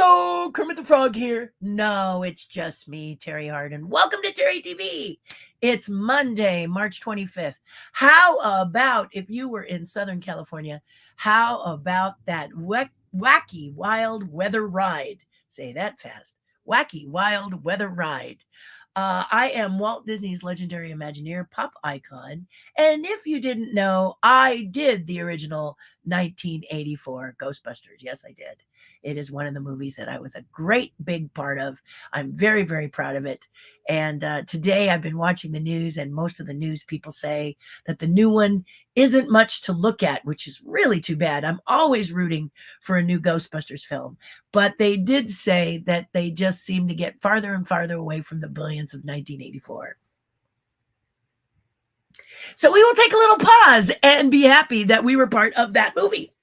Hello, Kermit the Frog here. No, it's just me, Terry Hardin. Welcome to Terri TV. It's Monday, March 25th. How about if you were in Southern California? How about that wacky wild weather ride? Say that fast. Wacky wild weather ride. I am Walt Disney's legendary Imagineer, pop icon. And if you didn't know, I did the original 1984 Ghostbusters. Yes, I did. It is one of the movies that I was a great big part of. I'm very, very proud of it. And today I've been watching the news, and most of the news people say that the new one isn't much to look at, which is really too bad. I'm always rooting for a new Ghostbusters film. But they did say that they just seem to get farther and farther away from the brilliance of 1984. So we will take a little pause and be happy that we were part of that movie.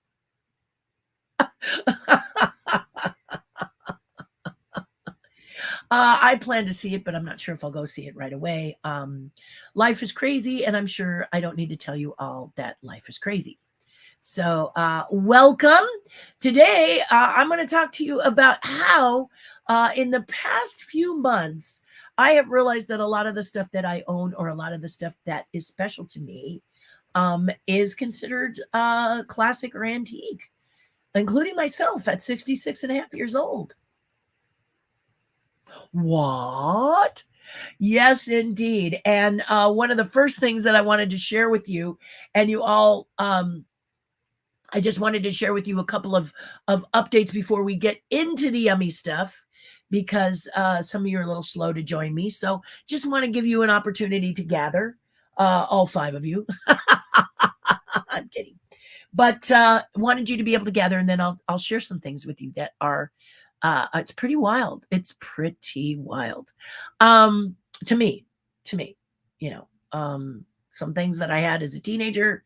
I plan to see it, but I'm not sure if I'll go see it right away. Life is crazy, and I'm sure I don't need to tell you all that life is crazy. So welcome. Today, I'm going to talk to you about how in the past few months, I have realized that a lot of the stuff that I own, or a lot of the stuff that is special to me, is considered classic or antique, including myself at 66 and a half years old. What? Yes, indeed. And one of the first things that I wanted to share with you, and you all, I just wanted to share with you a couple of updates before we get into the yummy stuff, because some of you are a little slow to join me. So just want to give you an opportunity to gather, all 5 of you. I'm kidding. But wanted you to be able to gather, and then I'll share some things with you that are, it's pretty wild. It's pretty wild. To me, you know, some things that I had as a teenager.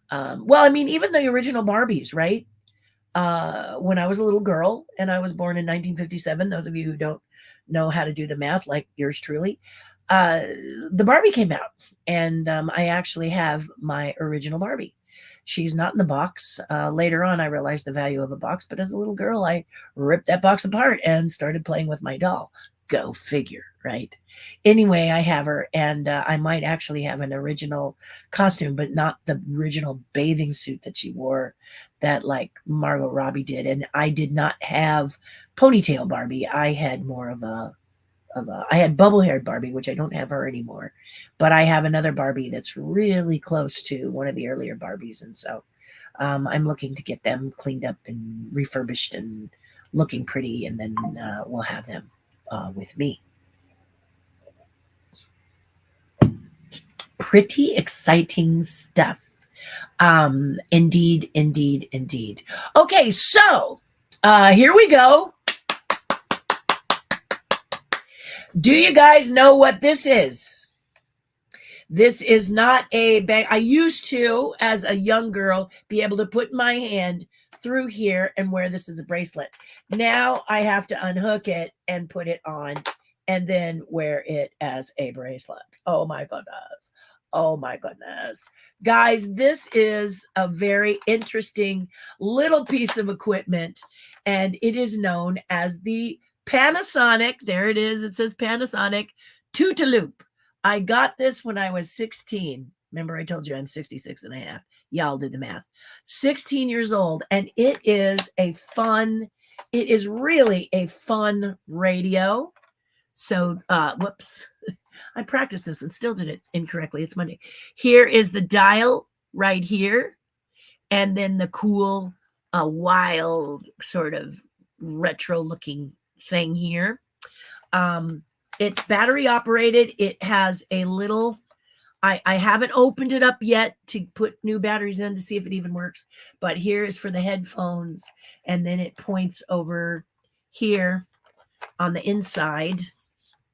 Well, I mean, even the original Barbies, right? When I was a little girl, and I was born in 1957, those of you who don't know how to do the math, like yours truly, the Barbie came out, and I actually have my original Barbie. She's not in the box. Later on, I realized the value of a box, but as a little girl, I ripped that box apart and started playing with my doll. Go figure, right? Anyway, I have her, and I might actually have an original costume, but not the original bathing suit that she wore that like Margot Robbie did. And I did not have ponytail Barbie. I had more of a I had bubble-haired Barbie, which I don't have her anymore, but I have another Barbie that's really close to one of the earlier Barbies. And so I'm looking to get them cleaned up and refurbished and looking pretty, and then we'll have them with me. Pretty exciting stuff. Indeed. Okay, so here we go. Do you guys know what this is? This is not a bag. I used to, as a young girl, be able to put my hand through here and wear this as a bracelet. Now I have to unhook it and put it on, and then wear it as a bracelet. Oh my goodness. Oh my goodness. Guys, this is a very interesting little piece of equipment, and it is known as the Panasonic, there it is, it says Panasonic Tootaloop. I got this when I was 16. Remember, I told you I'm 66 and a half. Y'all do the math. 16 years old, and it is really a fun radio. So, whoops. I practiced this and still did it incorrectly. It's Monday. Here is the dial right here, and then the cool, wild, sort of retro-looking thing here. It's battery operated. It has a little, I haven't opened it up yet to put new batteries in to see if it even works, but here is for the headphones, and then it points over here on the inside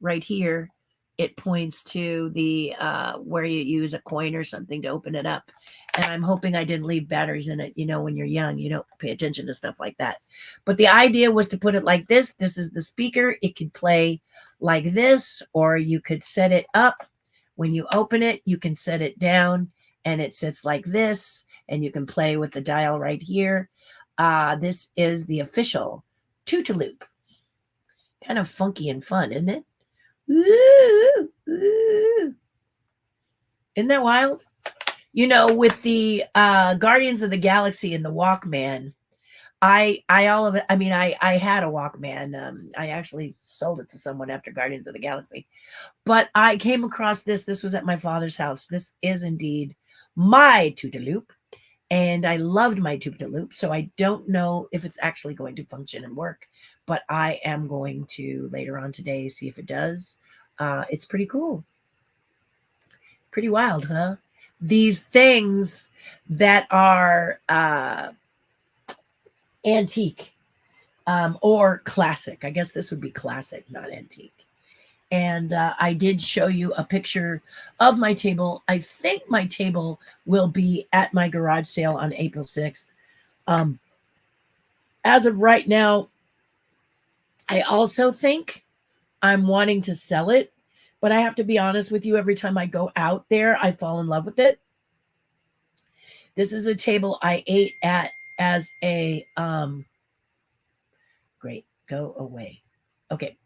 right here. It points to the where you use a coin or something to open it up. And I'm hoping I didn't leave batteries in it. You know, when you're young, you don't pay attention to stuff like that. But the idea was to put it like this. This is the speaker. It could play like this, or you could set it up. When you open it, you can set it down, and it sits like this, and you can play with the dial right here. This is the official Tootaloop. Kind of funky and fun, isn't it? Ooh, ooh. Isn't that wild? You know, with the Guardians of the Galaxy and the Walkman, I all of it. I mean, I had a Walkman. I actually sold it to someone after Guardians of the Galaxy, but I came across this. This was at my father's house. This is indeed my Tootaloop, and I loved my Tootaloop. So I don't know if it's actually going to function and work, but I am going to later on today see if it does. It's pretty cool. Pretty wild, huh? These things that are antique or classic. I guess this would be classic, not antique. And I did show you a picture of my table. I think my table will be at my garage sale on April 6th. Um, as of right now, I also think I'm wanting to sell it, but I have to be honest with you, every time I go out there, I fall in love with it. This is a table I ate at as a great, go away. Okay.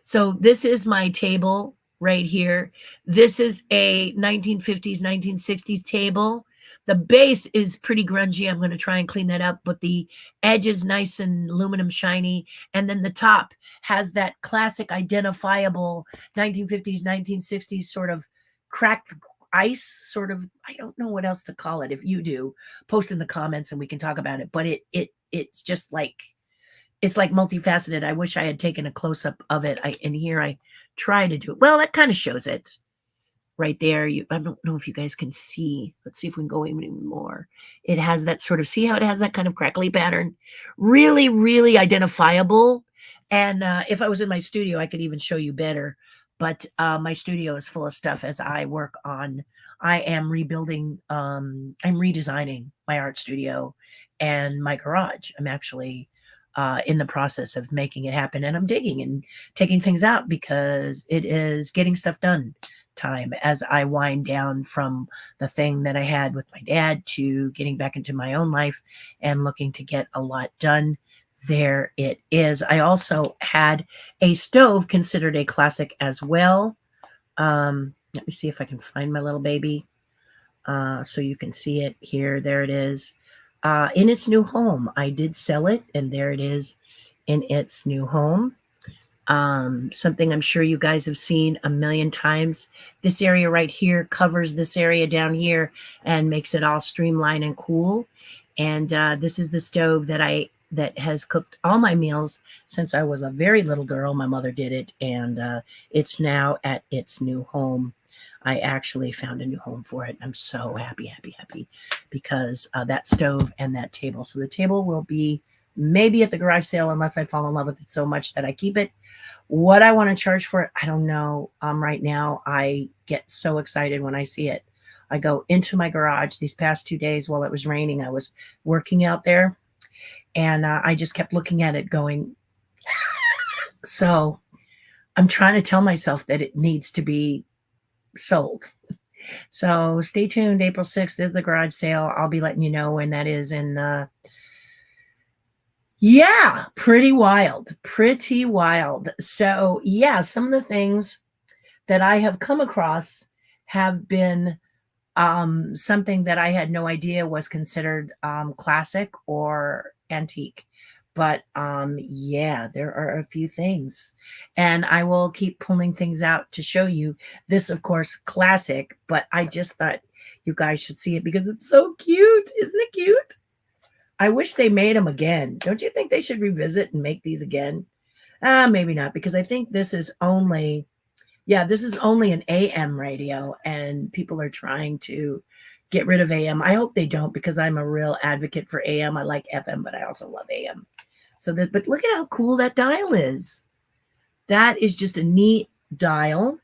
So this is my table right here. This is a 1950s, 1960s table. The base is pretty grungy. I'm going to try and clean that up, but the edge is nice and aluminum shiny. And then the top has that classic identifiable 1950s, 1960s sort of cracked ice sort of. I don't know what else to call it. If you do, post in the comments and we can talk about it. But it's just like, it's like multifaceted. I wish I had taken a close up of it. In here I try to do it. Well, that kind of shows it right there. I don't know if you guys can see. Let's see if we can go even more. It has that sort of, see how it has that kind of crackly pattern? Really, really identifiable. And if I was in my studio, I could even show you better. But my studio is full of stuff as I work on. I am rebuilding. I'm redesigning my art studio and my garage. I'm actually in the process of making it happen, and I'm digging and taking things out because it is getting stuff done time as I wind down from the thing that I had with my dad to getting back into my own life and looking to get a lot done. There it is. I also had a stove considered a classic as well. Let me see if I can find my little baby so you can see it here. There it is. In its new home. I did sell it, and there it is in its new home. Something I'm sure you guys have seen a million times. This area right here covers this area down here and makes it all streamlined and cool. And this is the stove that has cooked all my meals since I was a very little girl. My mother did it, and it's now at its new home. I actually found a new home for it. I'm so happy, happy, happy because that stove and that table. So the table will be maybe at the garage sale unless I fall in love with it so much that I keep it. What I want to charge for it, I don't know. Right now, I get so excited when I see it. I go into my garage these past 2 days while it was raining. I was working out there, and I just kept looking at it going, so I'm trying to tell myself that it needs to be sold. So stay tuned. April 6th is the garage sale. I'll be letting you know when that is. And yeah, pretty wild. Pretty wild. So yeah, some of the things that I have come across have been something that I had no idea was considered classic or antique. But yeah, there are a few things, and I will keep pulling things out to show you. This, of course, classic, but I just thought you guys should see it because it's so cute. Isn't it cute? I wish they made them again. Don't you think they should revisit and make these again? Maybe not, because I think this is only, yeah, this is only an AM radio, and people are trying to get rid of AM. I hope they don't, because I'm a real advocate for AM. I like FM, but I also love AM. So that, but look at how cool that dial is. That is just a neat dial.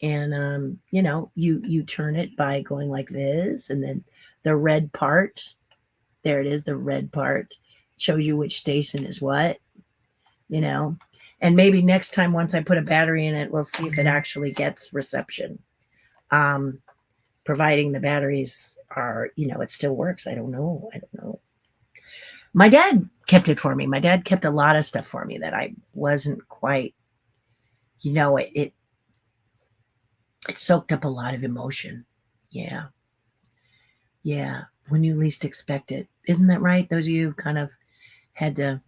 And you know, you turn it by going like this, and then the red part, there it is, the red part shows you which station is what, you know. And maybe next time, once I put a battery in it, we'll see if it actually gets reception. Providing the batteries are, you know, it still works. I don't know. My dad kept it for me. My dad kept a lot of stuff for me that I wasn't quite, it soaked up a lot of emotion. Yeah. Yeah. When you least expect it. Isn't that right? Those of you who kind of had to,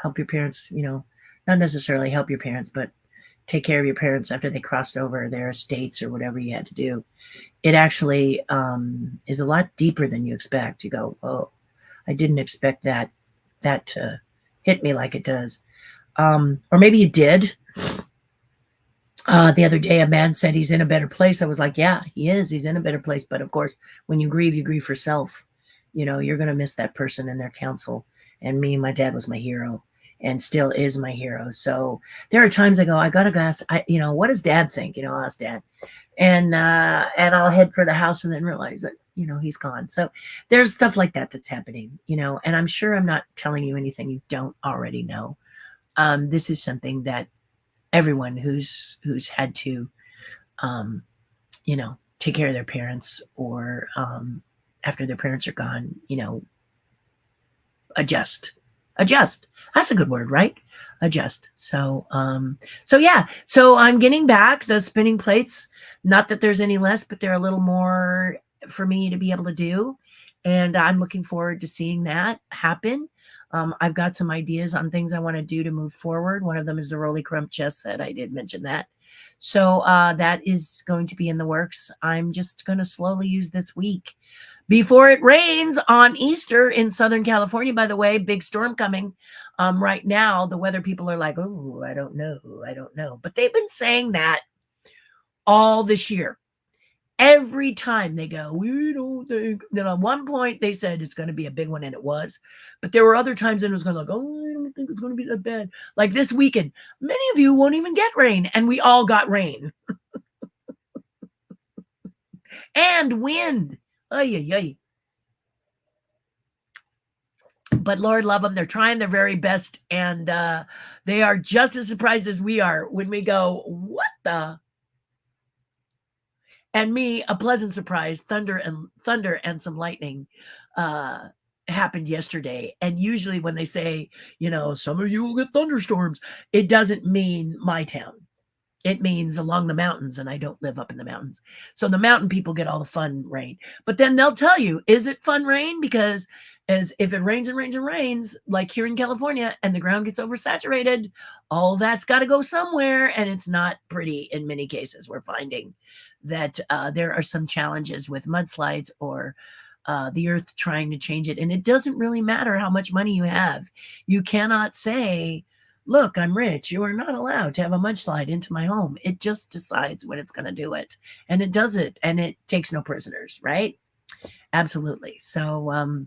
help your parents, not necessarily help your parents, but take care of your parents after they crossed over their estates or whatever you had to do. It actually is a lot deeper than you expect. You go, oh, I didn't expect that to hit me like it does. Or maybe you did. The other day, a man said he's in a better place. I was like, yeah, he is. He's in a better place. But of course, when you grieve for self. You're going to miss that person and their counsel. And me, my dad was my hero and still is my hero. So there are times I go, I got to ask, what does dad think? I'll ask dad. And I'll head for the house and then realize that, he's gone. So there's stuff like that that's happening, and I'm sure I'm not telling you anything you don't already know. This is something that everyone who's had to, take care of their parents or after their parents are gone, adjust. That's a good word, right? Adjust. So yeah. So I'm getting back the spinning plates. Not that there's any less, but they're a little more for me to be able to do. And I'm looking forward to seeing that happen. I've got some ideas on things I want to do to move forward. One of them is the Rolly Crump chess set. I did mention that. So that is going to be in the works. I'm just going to slowly use this week before it rains on Easter in Southern California. By the way, big storm coming. Right now, the weather people are like, oh, I don't know. But they've been saying that all this year. Every time they go, we don't think. Then at one point they said it's going to be a big one, and it was. But there were other times when it was going to go, oh, I don't think it's going to be that bad. Like this weekend, many of you won't even get rain, and we all got rain. And wind. Ay, ay, ay. But Lord love them. They're trying their very best, and they are just as surprised as we are when we go, what the? And me, a pleasant surprise, thunder and some lightning happened yesterday. And usually when they say, some of you will get thunderstorms, it doesn't mean my town. It means along the mountains, and I don't live up in the mountains. So the mountain people get all the fun rain. But then they'll tell you, is it fun rain? Because as if it rains and rains and rains, like here in California, and the ground gets oversaturated, all that's got to go somewhere, and it's not pretty in many cases. We're finding that there are some challenges with mudslides or the earth trying to change it. And it doesn't really matter how much money you have. You cannot say, look, I'm rich. You are not allowed to have a mudslide into my home. It just decides when it's going to do it. And it does it. And it takes no prisoners, right? Absolutely. So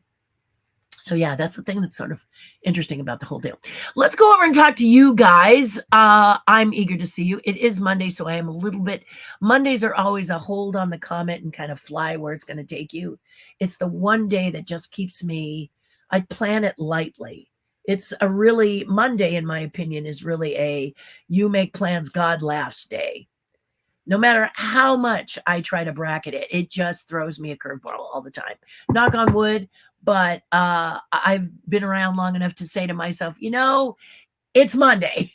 yeah, that's the thing that's sort of interesting about the whole deal. Let's go over and talk to you guys. I'm eager to see you. It is Monday, so I am a little bit. Mondays are always a hold on the comment and kind of fly where it's going to take you. It's the one day that just keeps me, I plan it lightly. It's a really, Monday, in my opinion, is really a you make plans, God laughs day. No matter how much I try to bracket it, it just throws me a curveball all the time. Knock on wood. But I've been around long enough to say to myself, it's Monday.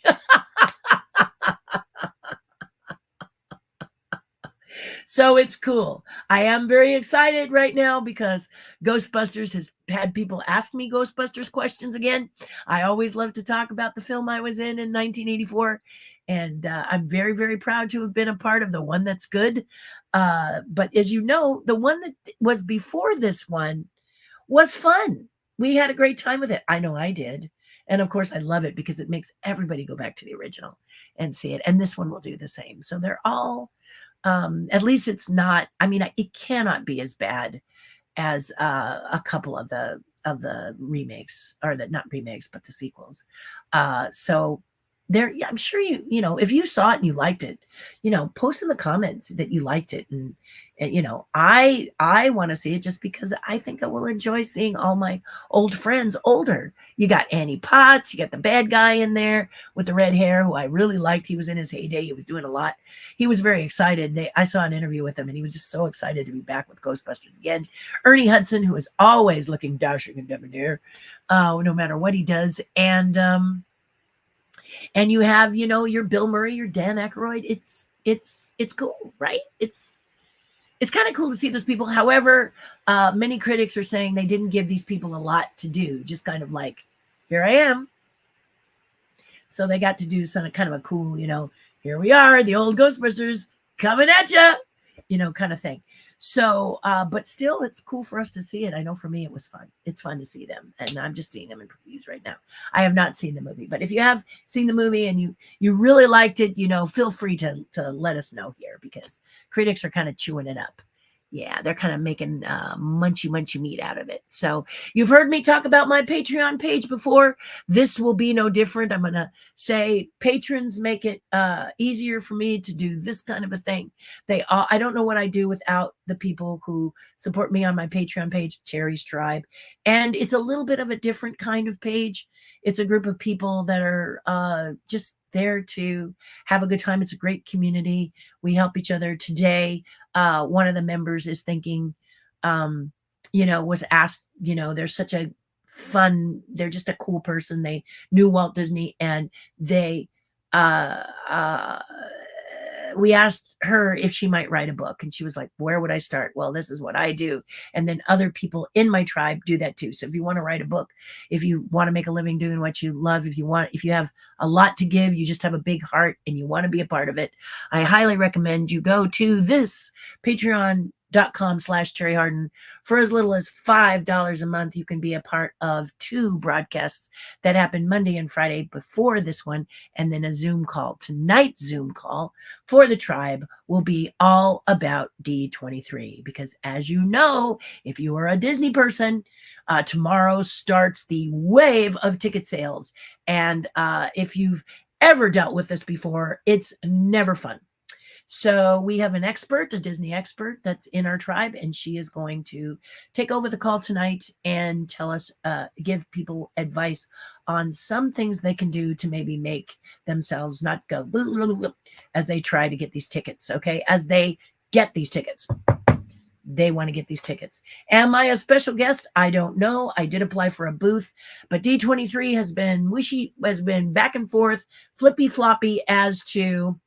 So it's cool. I am very excited right now because Ghostbusters has had people ask me Ghostbusters questions again. I always love to talk about the film I was in 1984. And I'm very, very proud to have been a part of the one that's good. But as you know, the one that was before this one was fun. We had a great time with it. I know I did. And of course, I love it because it makes everybody go back to the original and see it. And this one will do the same. So they're all, at least it's not, it cannot be as bad as a couple of the remakes, or not remakes, but the sequels. So there, yeah, I'm sure if you saw it and you liked it, post in the comments that you liked it. And I want to see it just because I think I will enjoy seeing all my old friends older. You got Annie Potts, you got the bad guy in there with the red hair who I really liked. He was in his heyday. He was doing a lot. He was very excited. I saw an interview with him and he was just so excited to be back with Ghostbusters again. Ernie Hudson, who is always looking dashing and debonair, no matter what he does. And you have, your Bill Murray, your Dan Aykroyd. It's cool, right? It's kind of cool to see those people. However, many critics are saying they didn't give these people a lot to do, just kind of like, here I am. So they got to do some kind of a cool, here we are, the old Ghostbusters coming at you, kind of thing. So, but still, it's cool for us to see it. I know for me, it was fun. It's fun to see them. And I'm just seeing them in previews right now. I have not seen the movie, but if you have seen the movie and you really liked it, feel free to let us know here, because critics are kind of chewing it up. Yeah, they're kind of making munchy meat out of it. So you've heard me talk about my Patreon page before. This will be no different. I'm going to say patrons make it easier for me to do this kind of a thing. I don't know what I do without the people who support me on my Patreon page, Terri's Tribe. And it's a little bit of a different kind of page. It's a group of people that are just there to have a good time. It's a great community. We help each other. Today, one of the members is thinking, was asked, they're such a fun, they're just a cool person. They knew Walt Disney, and we asked her if she might write a book, and she was like, where would I start? Well, this is what I do. And then other people in my tribe do that too. So if you want to write a book, if you want to make a living doing what you love, if you have a lot to give, you just have a big heart and you want to be a part of it, I highly recommend you go to this patreon.com/Terri Hardin. For as little as $5 a month, you can be a part of 2 broadcasts that happen Monday and Friday before this one, and then a Zoom call. Tonight's Zoom call for the tribe will be all about D23, because as you know, if you are a Disney person, tomorrow starts the wave of ticket sales. And if you've ever dealt with this before, it's never fun. So we have an expert, a Disney expert that's in our tribe, and she is going to take over the call tonight and tell us, give people advice on some things they can do to maybe make themselves not go blah, blah, blah, as they try to get these tickets, okay? As they get these tickets. They want to get these tickets. Am I a special guest? I don't know. I did apply for a booth, but D23 has been back and forth, flippy floppy as to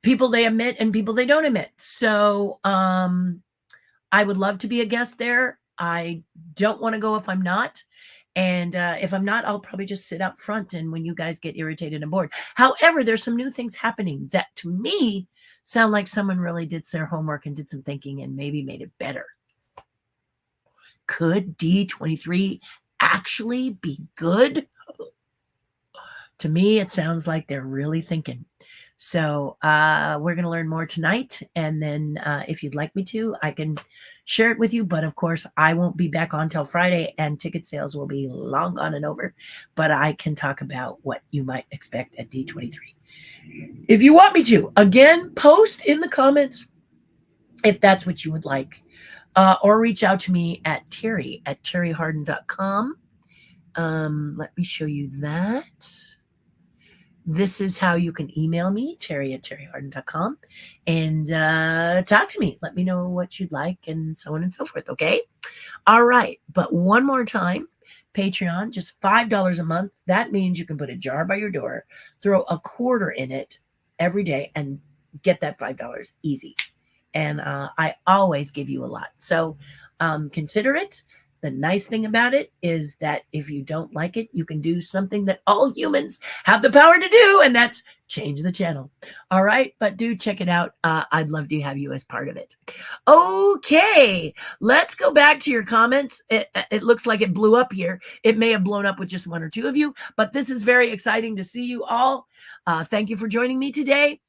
people they admit and people they don't admit. So I would love to be a guest there. I don't want to go if I'm not. And if I'm not, I'll probably just sit out front and when you guys get irritated and bored. However, there's some new things happening that to me sound like someone really did their homework and did some thinking and maybe made it better. Could D23 actually be good? To me, it sounds like they're really thinking. So we're going to learn more tonight. And then if you'd like me to, I can share it with you. But of course, I won't be back on till Friday and ticket sales will be long gone and over. But I can talk about what you might expect at D23. If you want me to, again, post in the comments if that's what you would like. Or reach out to me at Terri at terrihardin.com. Let me show you that. This is how you can email me, Terri at terrihardin.com, and talk to me. Let me know what you'd like and so on and so forth, okay? All right, but one more time, Patreon, just $5 a month. That means you can put a jar by your door, throw a quarter in it every day, and get that $5 easy. And I always give you a lot. So consider it. The nice thing about it is that if you don't like it, you can do something that all humans have the power to do, and that's change the channel. All right, but do check it out. I'd love to have you as part of it. Okay, let's go back to your comments. It looks like it blew up here. It may have blown up with just 1 or 2 of you, but this is very exciting to see you all. Thank you for joining me today.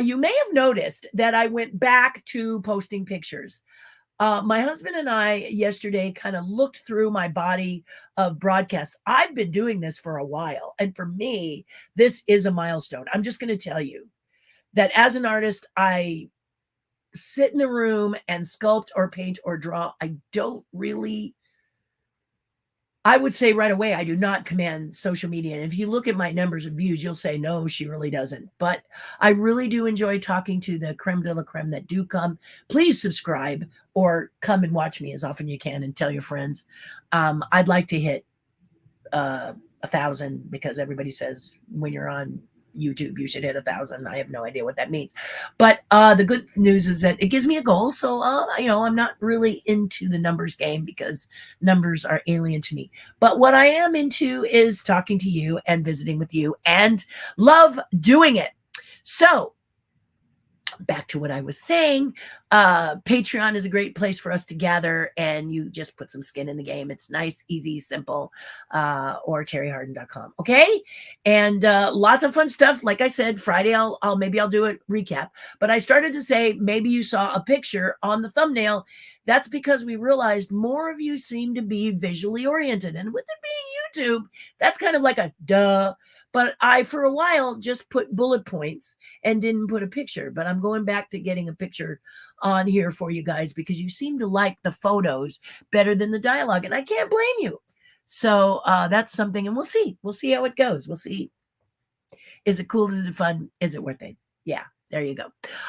You may have noticed that I went back to posting pictures. My husband and I yesterday kind of looked through my body of broadcasts. I've been doing this for a while. And for me, this is a milestone. I'm just going to tell you that as an artist, I sit in the room and sculpt or paint or draw. I don't really, I would say right away, I do not command social media. And if you look at my numbers of views, you'll say, no, she really doesn't. But I really do enjoy talking to the creme de la creme that do come. Please subscribe or come and watch me as often you can and tell your friends. I'd like to hit 1,000 because everybody says when you're on YouTube, you should hit 1,000. I have no idea what that means. But the good news is that it gives me a goal. So, I'm not really into the numbers game because numbers are alien to me. But what I am into is talking to you and visiting with you and love doing it. So, back to what I was saying, Patreon is a great place for us to gather and you just put some skin in the game. It's nice, easy, simple, or terrihardin.com. Okay. And lots of fun stuff. Like I said, Friday, maybe I'll do a recap, but I started to say, maybe you saw a picture on the thumbnail. That's because we realized more of you seem to be visually oriented, and with it being YouTube, that's kind of like a duh. But I, for a while, just put bullet points and didn't put a picture. But I'm going back to getting a picture on here for you guys because you seem to like the photos better than the dialogue. And I can't blame you. So that's something. And we'll see. We'll see how it goes. We'll see. Is it cool? Is it fun? Is it worth it? Yeah. There you go.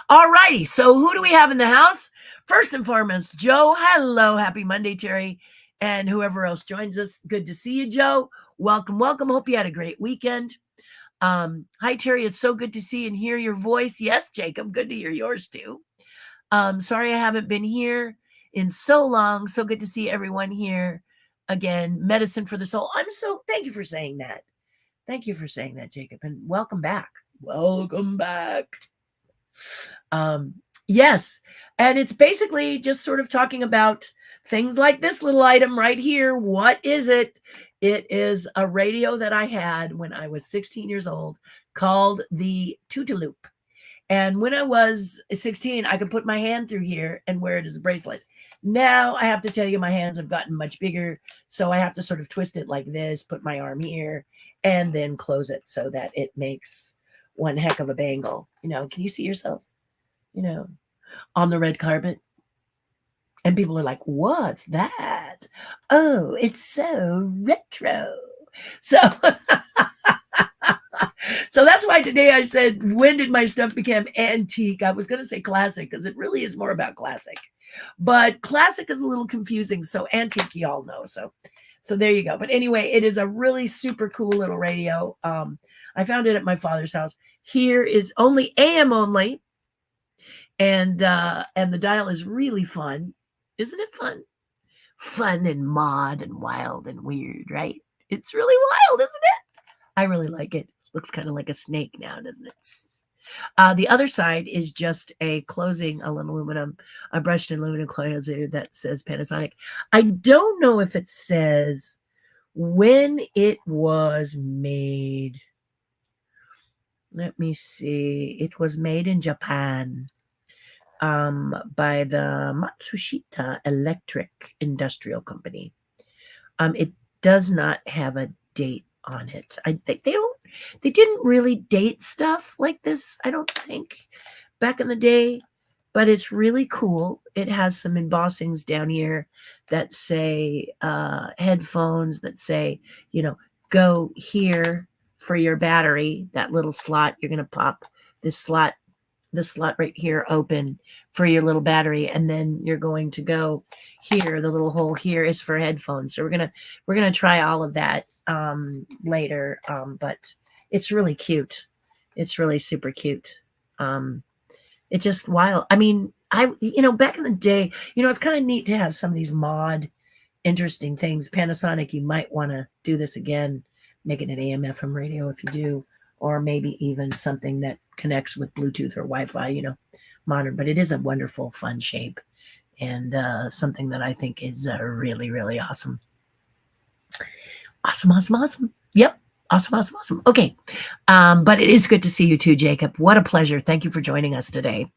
All righty. So who do we have in the house? First and foremost, Joe. Hello. Happy Monday, Terry. And whoever else joins us. Good to see you, Joe. Welcome, welcome. Hope you had a great weekend. Hi, Terry. It's so good to see and hear your voice. Yes, Jacob. Good to hear yours too. Sorry I haven't been here in so long. So good to see everyone here again. Medicine for the soul. Thank you for saying that. Thank you for saying that, Jacob. And welcome back. Welcome back. Yes. And it's basically just sort of talking about things like this little item right here. What is it? It is a radio that I had when I was 16 years old called the Tootaloop. And when I was 16, I could put my hand through here and wear it as a bracelet. Now I have to tell you, my hands have gotten much bigger. So I have to sort of twist it like this, put my arm here, and then close it so that it makes one heck of a bangle. Can you see yourself, on the red carpet? And people are like, what's that? Oh, it's so retro. So, so that's why today I said, when did my stuff become antique? I was going to say classic because it really is more about classic. But classic is a little confusing. So antique, you all know. So there you go. But anyway, it is a really super cool little radio. I found it at my father's house. Here is only AM only. And the dial is really fun. Isn't it fun? Fun and mod and wild and weird, right? It's really wild, isn't it? I really like it. Looks kind of like a snake now, doesn't it? The other side is just a closing a brushed aluminum closer that says Panasonic. I don't know if it says when it was made. Let me see. It was made in Japan. By the Matsushita Electric Industrial Company. It does not have a date on it. They didn't really date stuff like this, I don't think, back in the day, but it's really cool. It has some embossings down here that say headphones that say, go here for your battery, that little slot. You're going to pop this slot right here open for your little battery, and then you're going to go here. The little hole here is for headphones. So we're gonna try all of that later. But it's really cute. It's really super cute. It's just wild. I mean, back in the day, it's kind of neat to have some of these interesting things. Panasonic, you might want to do this again, make it an AM/FM radio if you do. Or maybe even something that connects with Bluetooth or Wi-Fi, modern. But it is a wonderful, fun shape and something that I think is really, really awesome. Awesome. Yep. Awesome. Okay. But it is good to see you too, Jacob. What a pleasure. Thank you for joining us today.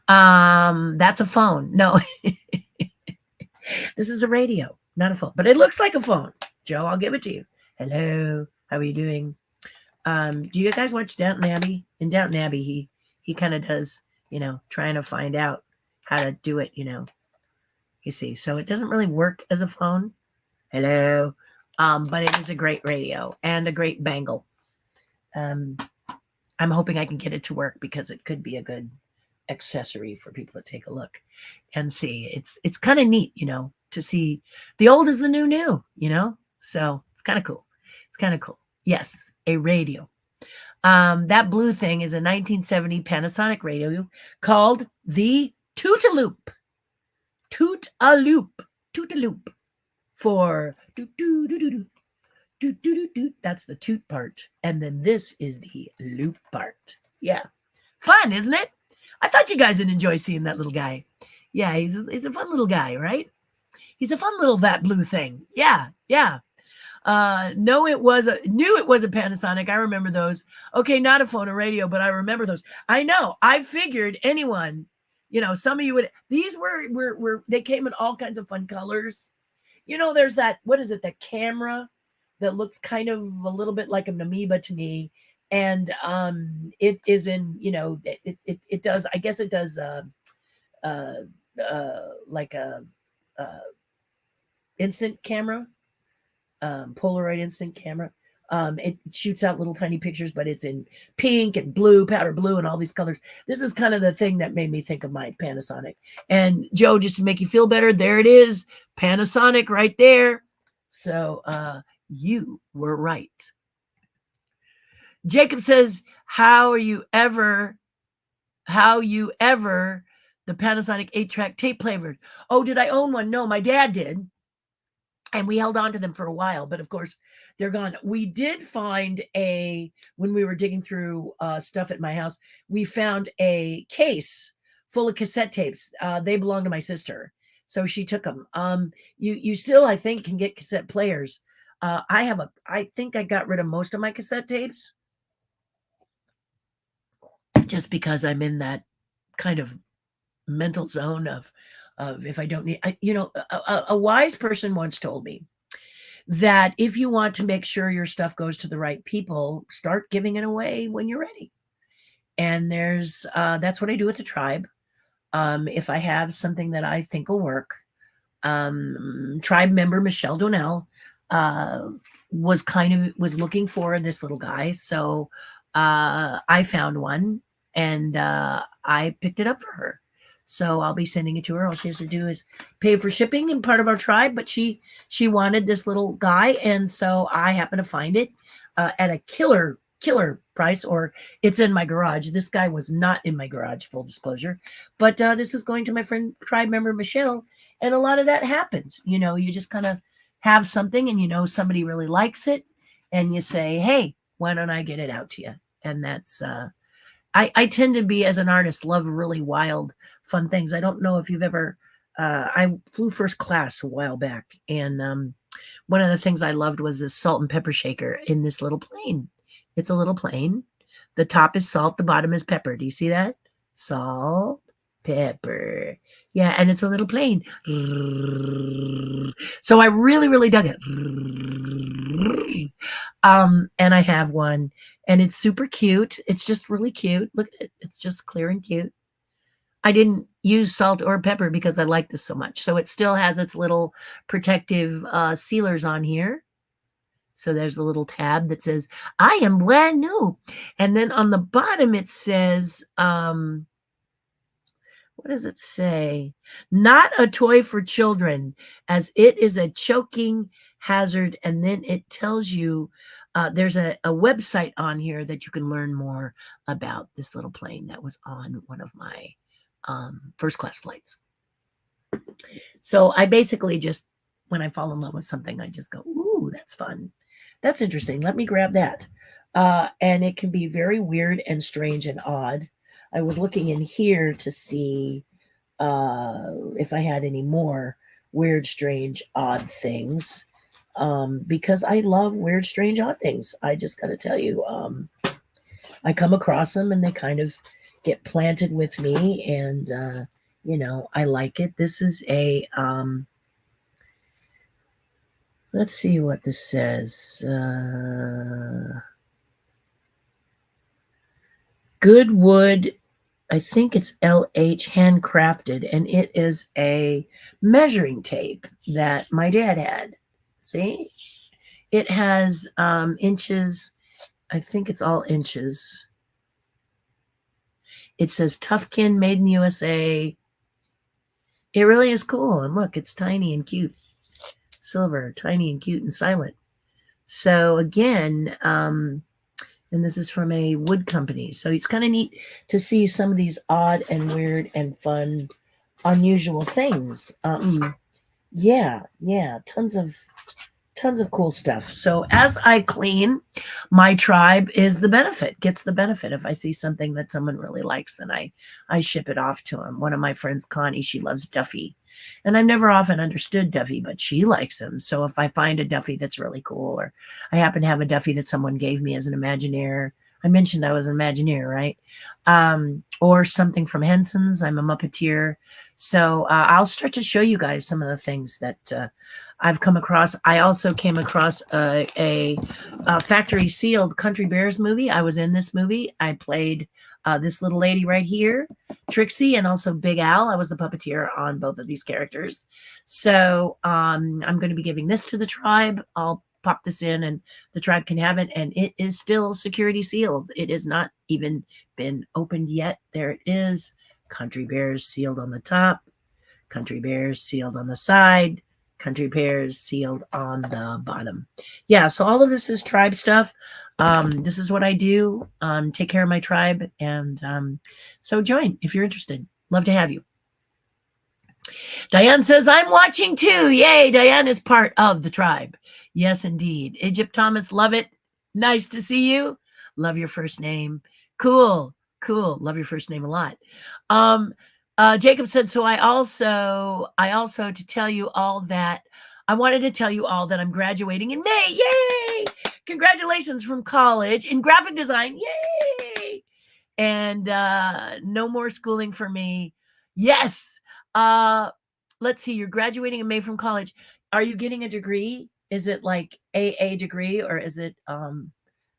That's a phone. No, This is a radio, not a phone, but it looks like a phone. Joe, I'll give it to you. Hello, how are you doing? Do you guys watch Downton Abbey? In Downton Abbey, he kind of does, trying to find out how to do it, you see. So it doesn't really work as a phone. Hello. But it is a great radio and a great bangle. I'm hoping I can get it to work because it could be a good accessory for people to take a look and see. It's kind of neat, to see the old is the new, so it's kind of cool. It's kind of cool. Yes, a radio. That blue thing is a 1970 Panasonic radio called the Tootaloop. Tootaloop for that's the toot part, and then this is the loop part. Yeah, fun, isn't it? I thought you guys would enjoy seeing that little guy. Yeah, he's a fun little guy, right? He's a fun little that blue thing. Yeah. Knew it was a Panasonic. I remember those. Okay, not a phone, a radio, but I remember those. I know. I figured anyone, some of you would. These were they came in all kinds of fun colors. There's that. What is it? That camera that looks kind of a little bit like an amoeba to me, and it is in. It does. I guess it does. Like a instant camera. Polaroid instant camera. It shoots out little tiny pictures, but it's in pink and blue, powder blue, and all these colors. This is kind of the thing that made me think of my Panasonic. And Joe, just to make you feel better, there it is, Panasonic right there. So you were right. Jacob says, how you ever the Panasonic 8-track tape player? Oh, did I own one? No, my dad did. And we held on to them for a while, but of course they're gone. We did find when we were digging through stuff at my house, we found a case full of cassette tapes. They belong to my sister, so she took them. You still, I think, can get cassette players. I think I got rid of most of my cassette tapes just because I'm in that kind of mental zone of if I don't need, a wise person once told me that if you want to make sure your stuff goes to the right people, start giving it away when you're ready. And that's what I do at the tribe. If I have something that I think will work, tribe member Michelle Donnell was looking for this little guy. So I found one and I picked it up for her. So I'll be sending it to her. All she has to do is pay for shipping and part of our tribe. But she wanted this little guy, and so I happened to find it at a killer price, or it's in my garage. This guy was not in my garage, full disclosure. But this is going to my friend tribe member Michelle, and a lot of that happens. You just kind of have something, and somebody really likes it, and you say, "Hey, why don't I get it out to you?" And that's. I tend to be, as an artist, love really wild, fun things. I don't know if you've ever, I flew first class a while back. And one of the things I loved was this salt and pepper shaker in this little plane. It's a little plane. The top is salt. The bottom is pepper. Do you see that? Salt, pepper. Yeah, and it's a little plane. So I really, really dug it. And I have one. And it's super cute. It's just really cute. Look at it. It's just clear and cute. I didn't use salt or pepper because I like this so much. So it still has its little protective sealers on here. So there's a little tab that says, I am brand new. And then on the bottom it says, what does it say? Not a toy for children, as it is a choking hazard. And then it tells you, there's a website on here that you can learn more about this little plane that was on one of my first class flights. So I basically just, when I fall in love with something, I just go, ooh, that's fun. That's interesting. Let me grab that. And it can be very weird and strange and odd. I was looking in here to see if I had any more weird, strange, odd things. Because I love weird, strange, odd things. I just got to tell you, I come across them and they kind of get planted with me, and I like it. This is a Let's see what this says. Good wood, I think it's LH handcrafted, and it is a measuring tape that my dad had. See? It has inches. I think it's all inches. It says Tufkin, made in the USA. It really is cool. And look, it's tiny and cute. Silver, tiny and cute and silent. So again, and this is from a wood company. So it's kind of neat to see some of these odd and weird and fun, unusual things. Yeah, tons of cool stuff. So as I clean, my tribe gets the benefit. If I see something that someone really likes, then I ship it off to them. One of my friends, Connie, she loves Duffy. And I've never often understood Duffy, but she likes him. So if I find a Duffy that's really cool, or I happen to have a Duffy that someone gave me as an Imagineer, I mentioned I was an Imagineer, right? Or something from Henson's. I'm a Muppeteer. So I'll start to show you guys some of the things that I've come across. I also came across a factory sealed Country Bears movie. I was in this movie. I played this little lady right here, Trixie, and also Big Al. I was the puppeteer on both of these characters. So I'm going to be giving this to the tribe. I'll pop this in and the tribe can have it. And it is still security sealed. It has not even been opened yet. There it is. Country Bears sealed on the top. Country Bears sealed on the side. Country Bears sealed on the bottom. Yeah, so all of this is tribe stuff. This is what I do. Take care of my tribe. And so join if you're interested. Love to have you. Diane says, I'm watching too. Yay, Diane is part of the tribe. Yes, indeed. Egypt Thomas, love it. Nice to see you. Love your first name. Cool. Love your first name a lot. Jacob said, so I also to tell you all that I wanted to tell you all that I'm graduating in May. Yay! Congratulations from college in graphic design. Yay! And no more schooling for me. Yes. Let's see. You're graduating in May from college. Are you getting a degree? Is it like AA degree, or is it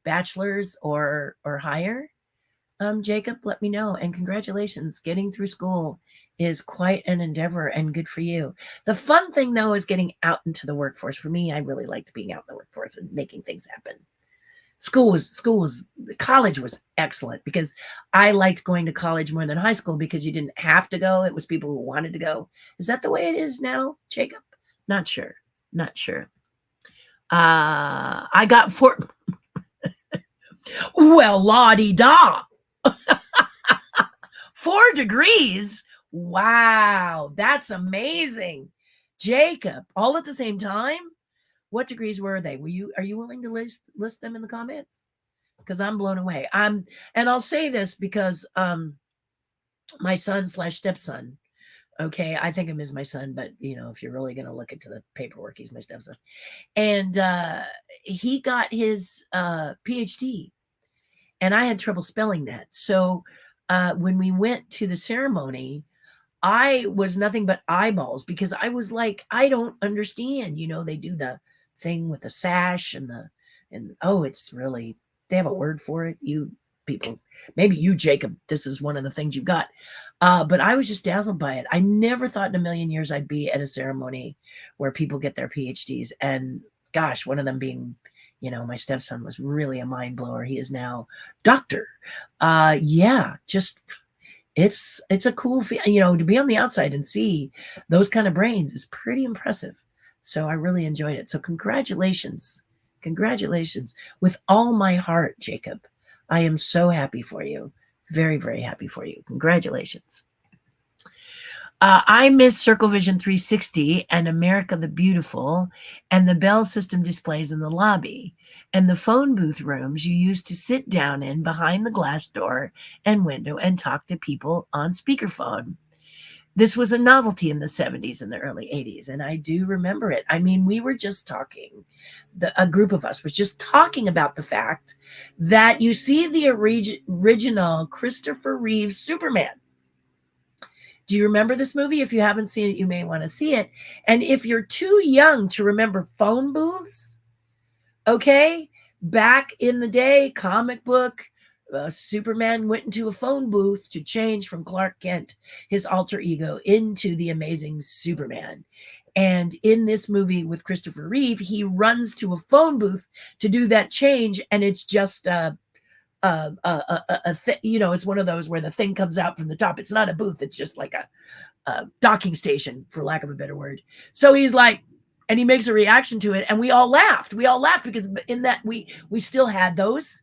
bachelor's or higher? Jacob, let me know. And congratulations. Getting through school is quite an endeavor, and good for you. The fun thing, though, is getting out into the workforce. For me, I really liked being out in the workforce and making things happen. College was excellent because I liked going to college more than high school because you didn't have to go. It was people who wanted to go. Is that the way it is now, Jacob? Not sure. I got 4. Well, la-di-da. 4 degrees. Wow, that's amazing. Jacob, all at the same time? What degrees were they? Are you willing to list them in the comments? Because I'm blown away. And I'll say this because my son/stepson, okay, I think him as my son, but if you're really going to look into the paperwork, he's my stepson. And he got his PhD, and I had trouble spelling that. So when we went to the ceremony, I was nothing but eyeballs because I was like, I don't understand. They do the thing with the sash and it's really, they have a word for it. You people, maybe you, Jacob, this is one of the things you got. But I was just dazzled by it. I never thought in a million years I'd be at a ceremony where people get their PhDs. And gosh, one of them being, my stepson was really a mind blower. He is now doctor. Just it's a cool feeling, to be on the outside and see those kind of brains is pretty impressive. So I really enjoyed it. So congratulations with all my heart, Jacob. I am so happy for you. Very, very happy for you. Congratulations. I miss Circle Vision 360 and America the Beautiful and the bell system displays in the lobby and the phone booth rooms you used to sit down in behind the glass door and window and talk to people on speakerphone. This was a novelty in the 70s and the early 80s, and I do remember it. I mean, we were just talking, a group of us was just talking about the fact that you see the original Christopher Reeve Superman. Do you remember this movie? If you haven't seen it, you may want to see it. And if you're too young to remember phone booths, okay, back in the day, comic book, Superman went into a phone booth to change from Clark Kent, his alter ego, into the amazing Superman. And in this movie with Christopher Reeve, he runs to a phone booth to do that change, and it's just it's one of those where the thing comes out from the top. It's not a booth; it's just like a docking station, for lack of a better word. So he's like, and he makes a reaction to it, and we all laughed. We all laughed because in that we still had those,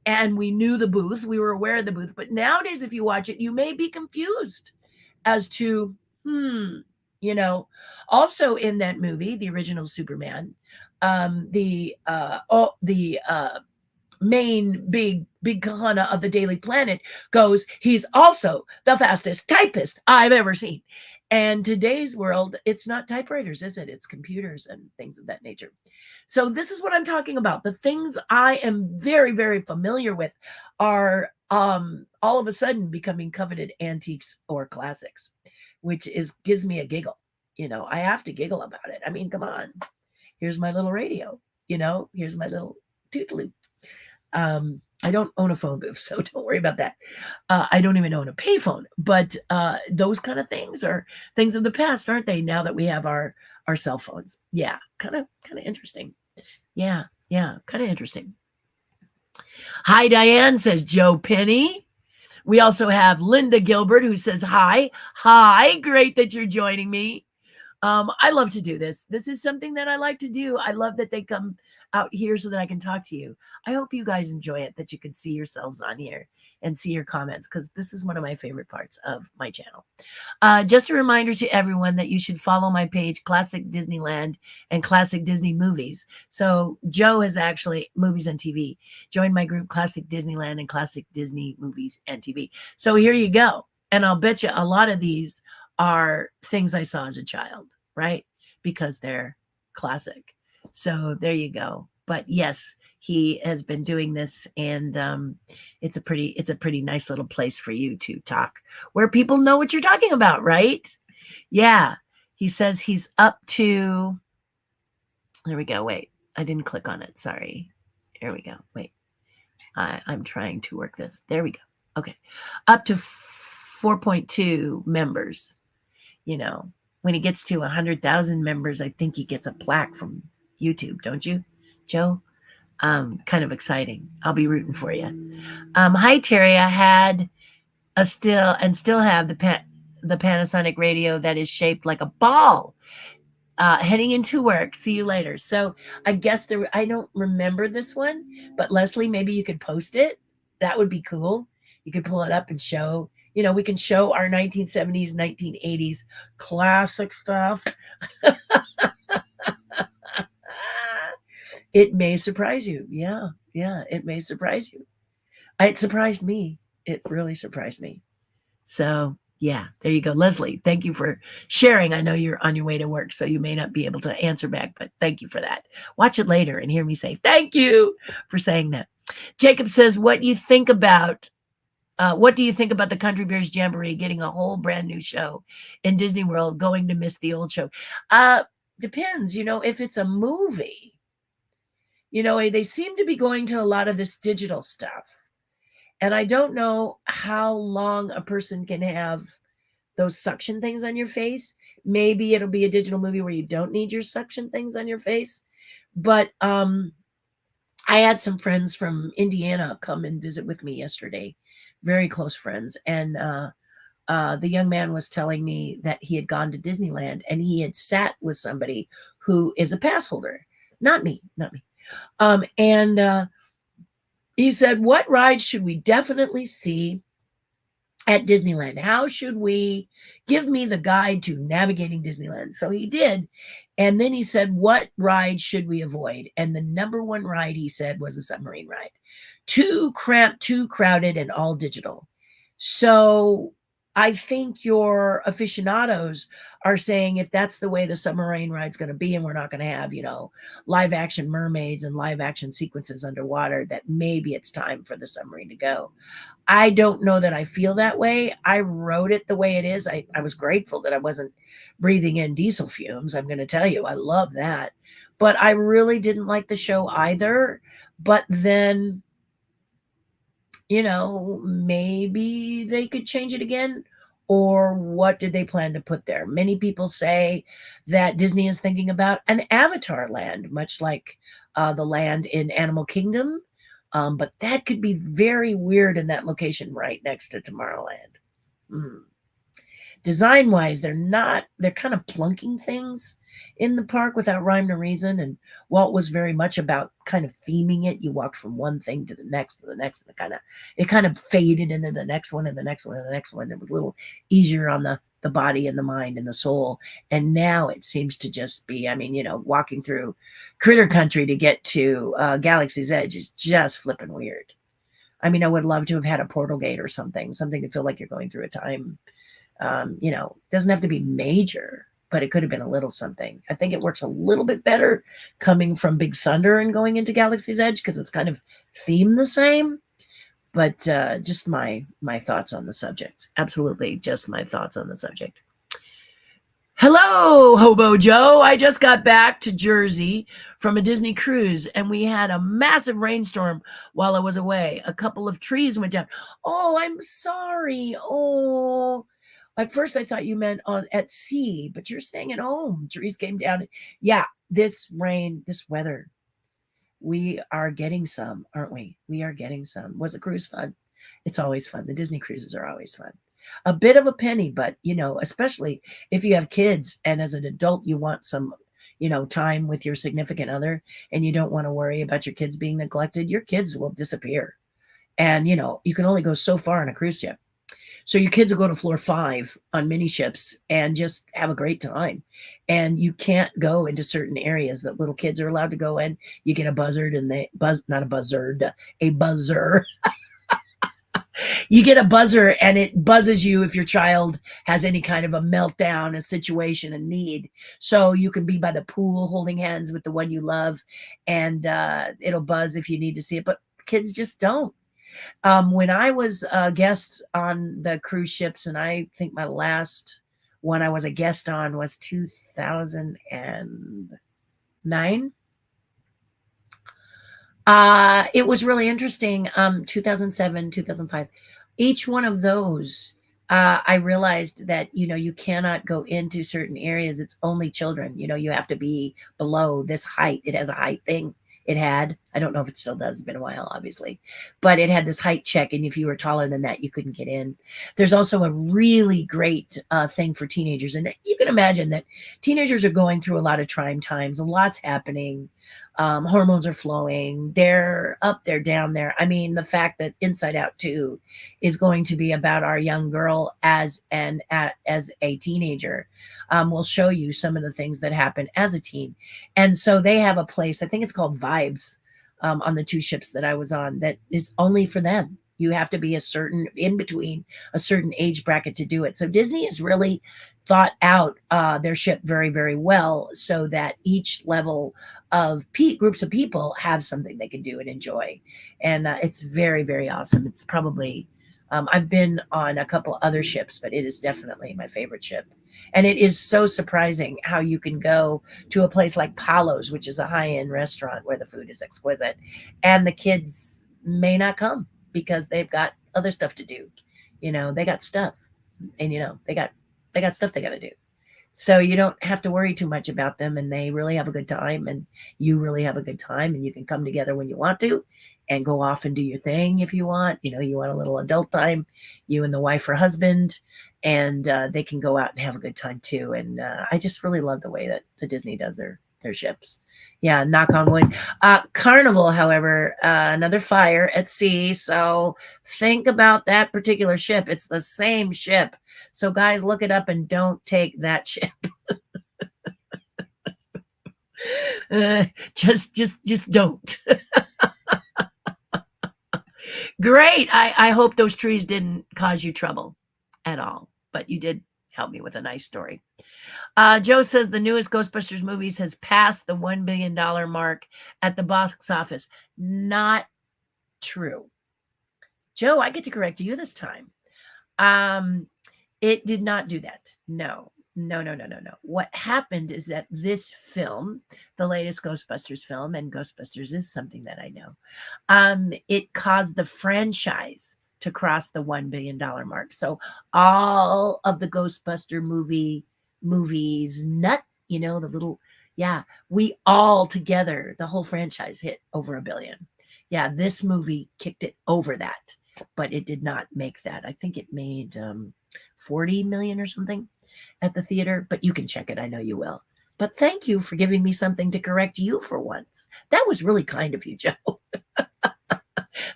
and we knew the booth. We were aware of the booth. But nowadays, if you watch it, you may be confused as to, Also in that movie, the original Superman, the main big kahuna of the Daily Planet goes, he's also the fastest typist I've ever seen. And today's world, it's not typewriters, is it? It's computers and things of that nature. So this is what I'm talking about. The things I am very, very familiar with are all of a sudden becoming coveted antiques or classics, which gives me a giggle. I have to giggle about it. I mean, come on. Here's my little radio. Here's my little tootaloop. I don't own a phone booth, so don't worry about that. I don't even own a payphone, but those kind of things are things of the past, aren't they? Now that we have our cell phones. Yeah, kind of interesting. Yeah, kind of interesting. Hi, Diane, says Joe Penny. We also have Linda Gilbert, who says hi. Hi, great that you're joining me. I love to do this. This is something that I like to do. I love that they come out here so that I can talk to you. I hope you guys enjoy it, that you can see yourselves on here and see your comments, because this is one of my favorite parts of my channel. Just a reminder to everyone that you should follow my page, Classic Disneyland and Classic Disney Movies. So Joe has actually, Movies and TV, joined my group, Classic Disneyland and Classic Disney Movies and TV. So here you go. And I'll bet you a lot of these are things I saw as a child, right? Because they're classic. So there you go. But yes, he has been doing this, and it's a pretty nice little place for you to talk, where people know what you're talking about, right? Yeah. He says he's up to, there we go. Wait, I didn't click on it. Sorry. Here we go. Wait, I'm trying to work this. There we go. Okay. Up to 4.2 members. When he gets to 100,000 members, I think he gets a plaque from YouTube, don't you, Joe? Kind of exciting. I'll be rooting for you. Hi, Terry. I had still have the Panasonic radio that is shaped like a ball. Heading into work. See you later. So I guess I don't remember this one, but Leslie, maybe you could post it. That would be cool. You could pull it up and show. We can show our 1970s, 1980s classic stuff. It may surprise you. Yeah, it may surprise you. It surprised me. It really surprised me. So, yeah, there you go. Leslie, thank you for sharing. I know you're on your way to work, so you may not be able to answer back, but thank you for that. Watch it later and hear me say thank you for saying that. Jacob says, what do you think about the Country Bears Jamboree getting a whole brand new show in Disney World, going to miss the old show? Depends, if it's a movie. They seem to be going to a lot of this digital stuff. And I don't know how long a person can have those suction things on your face. Maybe it'll be a digital movie where you don't need your suction things on your face. But I had some friends from Indiana come and visit with me yesterday. Very close friends. And the young man was telling me that he had gone to Disneyland and he had sat with somebody who is a pass holder. Not me. And he said, what rides should we definitely see at Disneyland? How should we give me the guide to navigating Disneyland? So he did. And then he said, what ride should we avoid? And the number one ride, he said, was the submarine ride. Too cramped, too crowded, and all digital. So I think your aficionados are saying if that's the way the submarine ride's going to be, and we're not going to have, live action mermaids and live action sequences underwater, that maybe it's time for the submarine to go. I don't know that I feel that way. I wrote it the way it is. I was grateful that I wasn't breathing in diesel fumes. I'm going to tell you, I love that. But I really didn't like the show either. But then, maybe they could change it again. Or what did they plan to put there? Many people say that Disney is thinking about an Avatar land, much like the land in Animal Kingdom. But that could be very weird in that location right next to Tomorrowland. Design-wise, they're kind of plunking things in the park without rhyme or reason. And Walt was very much about kind of theming it. You walked from one thing to the next, and it kind of faded into the next one and the next one and the next one. It was a little easier on the body and the mind and the soul. And now it seems to just be, walking through Critter Country to get to Galaxy's Edge is just flipping weird. I would love to have had a portal gate or something to feel like you're going through a time. Doesn't have to be major, but it could have been a little something. I think it works a little bit better coming from Big Thunder and going into Galaxy's Edge because it's kind of themed the same. But just my thoughts on the subject. Absolutely just my thoughts on the subject. Hello, Hobo Joe. I just got back to Jersey from a Disney cruise, and we had a massive rainstorm while I was away. A couple of trees went down. Oh, I'm sorry. Oh, at first I thought you meant at sea, but you're staying at home. Trees came down. Yeah, this rain, this weather, we are getting some, aren't we? We are getting some. Was the cruise fun? It's always fun. The Disney cruises are always fun. A bit of a penny, but, especially if you have kids and as an adult, you want some, time with your significant other and you don't want to worry about your kids being neglected, your kids will disappear. And, you can only go so far on a cruise ship. So your kids will go to floor 5 on mini ships and just have a great time. And you can't go into certain areas that little kids are allowed to go in. You get a buzzard and not a buzzard, a buzzer. You get a buzzer and it buzzes you if your child has any kind of a meltdown, a situation, a need. So you can be by the pool holding hands with the one you love and it'll buzz if you need to see it. But kids just don't. When I was a guest on the cruise ships, and I think my last one I was a guest on was 2009. It was really interesting. 2007, 2005. Each one of those, I realized that, you cannot go into certain areas. It's only children. You have to be below this height. It has a height thing. It had, I don't know if it still does, it's been a while, obviously, but it had this height check. And if you were taller than that, you couldn't get in. There's also a really great thing for teenagers. And you can imagine that teenagers are going through a lot of trying times. A lot's happening. Hormones are flowing. They're up, they're down there. The fact that Inside Out 2 is going to be about our young girl as a teenager will show you some of the things that happen as a teen. And so they have a place, I think it's called Vibes, on the 2 ships that I was on, that is only for them. You have to be in between a certain age bracket to do it. So Disney has really thought out their ship very, very well so that each level of groups of people have something they can do and enjoy. And it's very, very awesome. It's probably, I've been on a couple other ships, but it is definitely my favorite ship. And it is so surprising how you can go to a place like Paolo's, which is a high-end restaurant where the food is exquisite, and the kids may not come because they've got other stuff to do. They got stuff, and they got stuff they got to do. So you don't have to worry too much about them, and they really have a good time, and you really have a good time, and you can come together when you want to and go off and do your thing if you want. You want a little adult time, you and the wife or husband, and they can go out and have a good time too. And I just really love the way that the Disney does their ships. Yeah, knock on wood. Carnival, however, another fire at sea. So think about that particular ship. It's the same ship. So guys, look it up and don't take that ship. Just don't. Great. I hope those trees didn't cause you trouble at all. but you did help me with a nice story. Joe says the newest Ghostbusters movies has passed the $1 billion mark at the box office. Not true. Joe, I get to correct you this time. It did not do that. No. What happened is that this film, the latest Ghostbusters film, and Ghostbusters is something that I know, it caused the franchise to cross the $1 billion mark. So all of the Ghostbuster movies, the little, we all together, the whole franchise hit over $1 billion. Yeah, this movie kicked it over that, but it did not make that. I think it made 40 million or something at the theater, but you can check it. I know you will. But thank you for giving me something to correct you for once. That was really kind of you, Joe.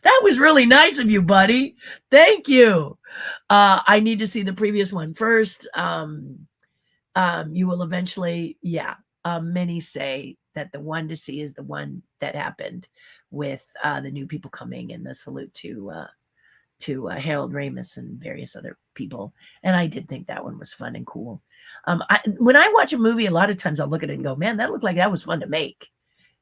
That was really nice of you, buddy. Thank you. I need to see the previous one first. You will eventually, many say that the one to see is the one that happened with the new people coming and the salute to Harold Ramis and various other people. And I did think that one was fun and cool. When I watch a movie, a lot of times I'll look at it and go, man, that looked like that was fun to make.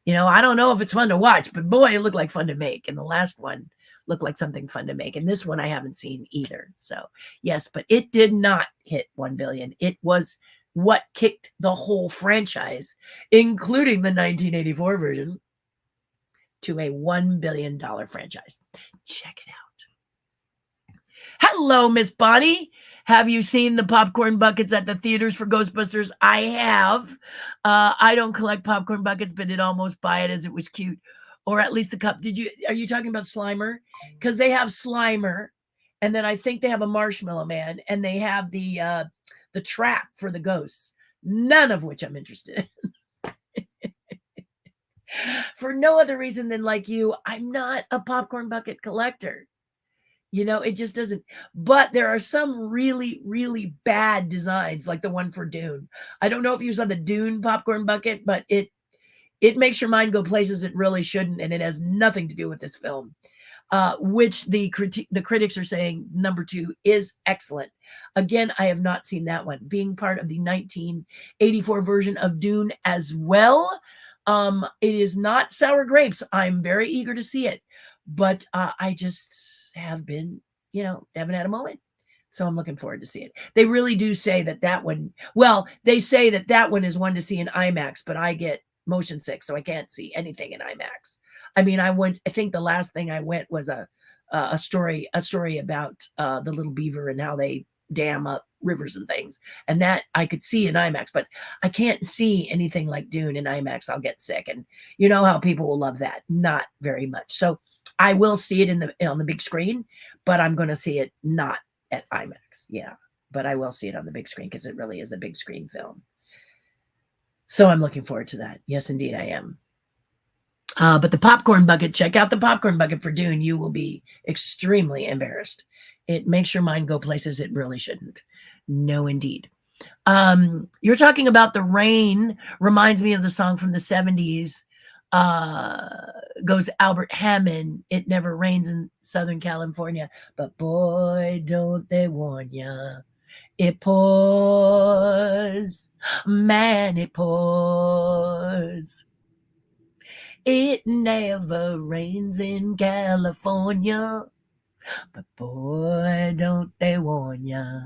I don't know if it's fun to watch, but boy, it looked like fun to make. And the last one looked like something fun to make. And this one I haven't seen either. So yes, but it did not hit 1 billion. It was what kicked the whole franchise, including the 1984 version, to a $1 billion franchise. Check it out. Hello, Miss Bonnie. Have you seen the popcorn buckets at the theaters for Ghostbusters? I have. I don't collect popcorn buckets, but did almost buy it as it was cute. Or at least the cup. Are you talking about Slimer? Because they have Slimer, and then I think they have a Marshmallow Man, and they have the trap for the ghosts. None of which I'm interested in. For no other reason than, like you, I'm not a popcorn bucket collector. It just doesn't. But there are some really, really bad designs, like the one for Dune. I don't know if you saw the Dune popcorn bucket, but it makes your mind go places it really shouldn't, and it has nothing to do with this film. Which the critics are saying number 2 is excellent. Again, I have not seen that one. Being part of the 1984 version of Dune as well, it is not sour grapes. I'm very eager to see it, but I just haven't had a moment. So I'm looking forward to see it. They really do say that one, they say that one is one to see in IMAX, but I get motion sick, so I can't see anything in IMAX. I mean, I think the last thing I went was a story about the little beaver and how they dam up rivers and things, and that I could see in IMAX, but I can't see anything like Dune in IMAX. I'll get sick, and you know how people will love that. Not very much. So I will see it on the big screen, but I'm going to see it not at IMAX. Yeah, but I will see it on the big screen because it really is a big screen film. So I'm looking forward to that. Yes, indeed, I am. But the popcorn bucket, check out the popcorn bucket for Dune. You will be extremely embarrassed. It makes your mind go places it really shouldn't. No, indeed. You're talking about the rain. Reminds me of the song from the 70s. Goes Albert Hammond. It never rains in Southern California, but boy, don't they warn ya. It pours, man, it pours. It never rains in California, but boy, don't they warn ya.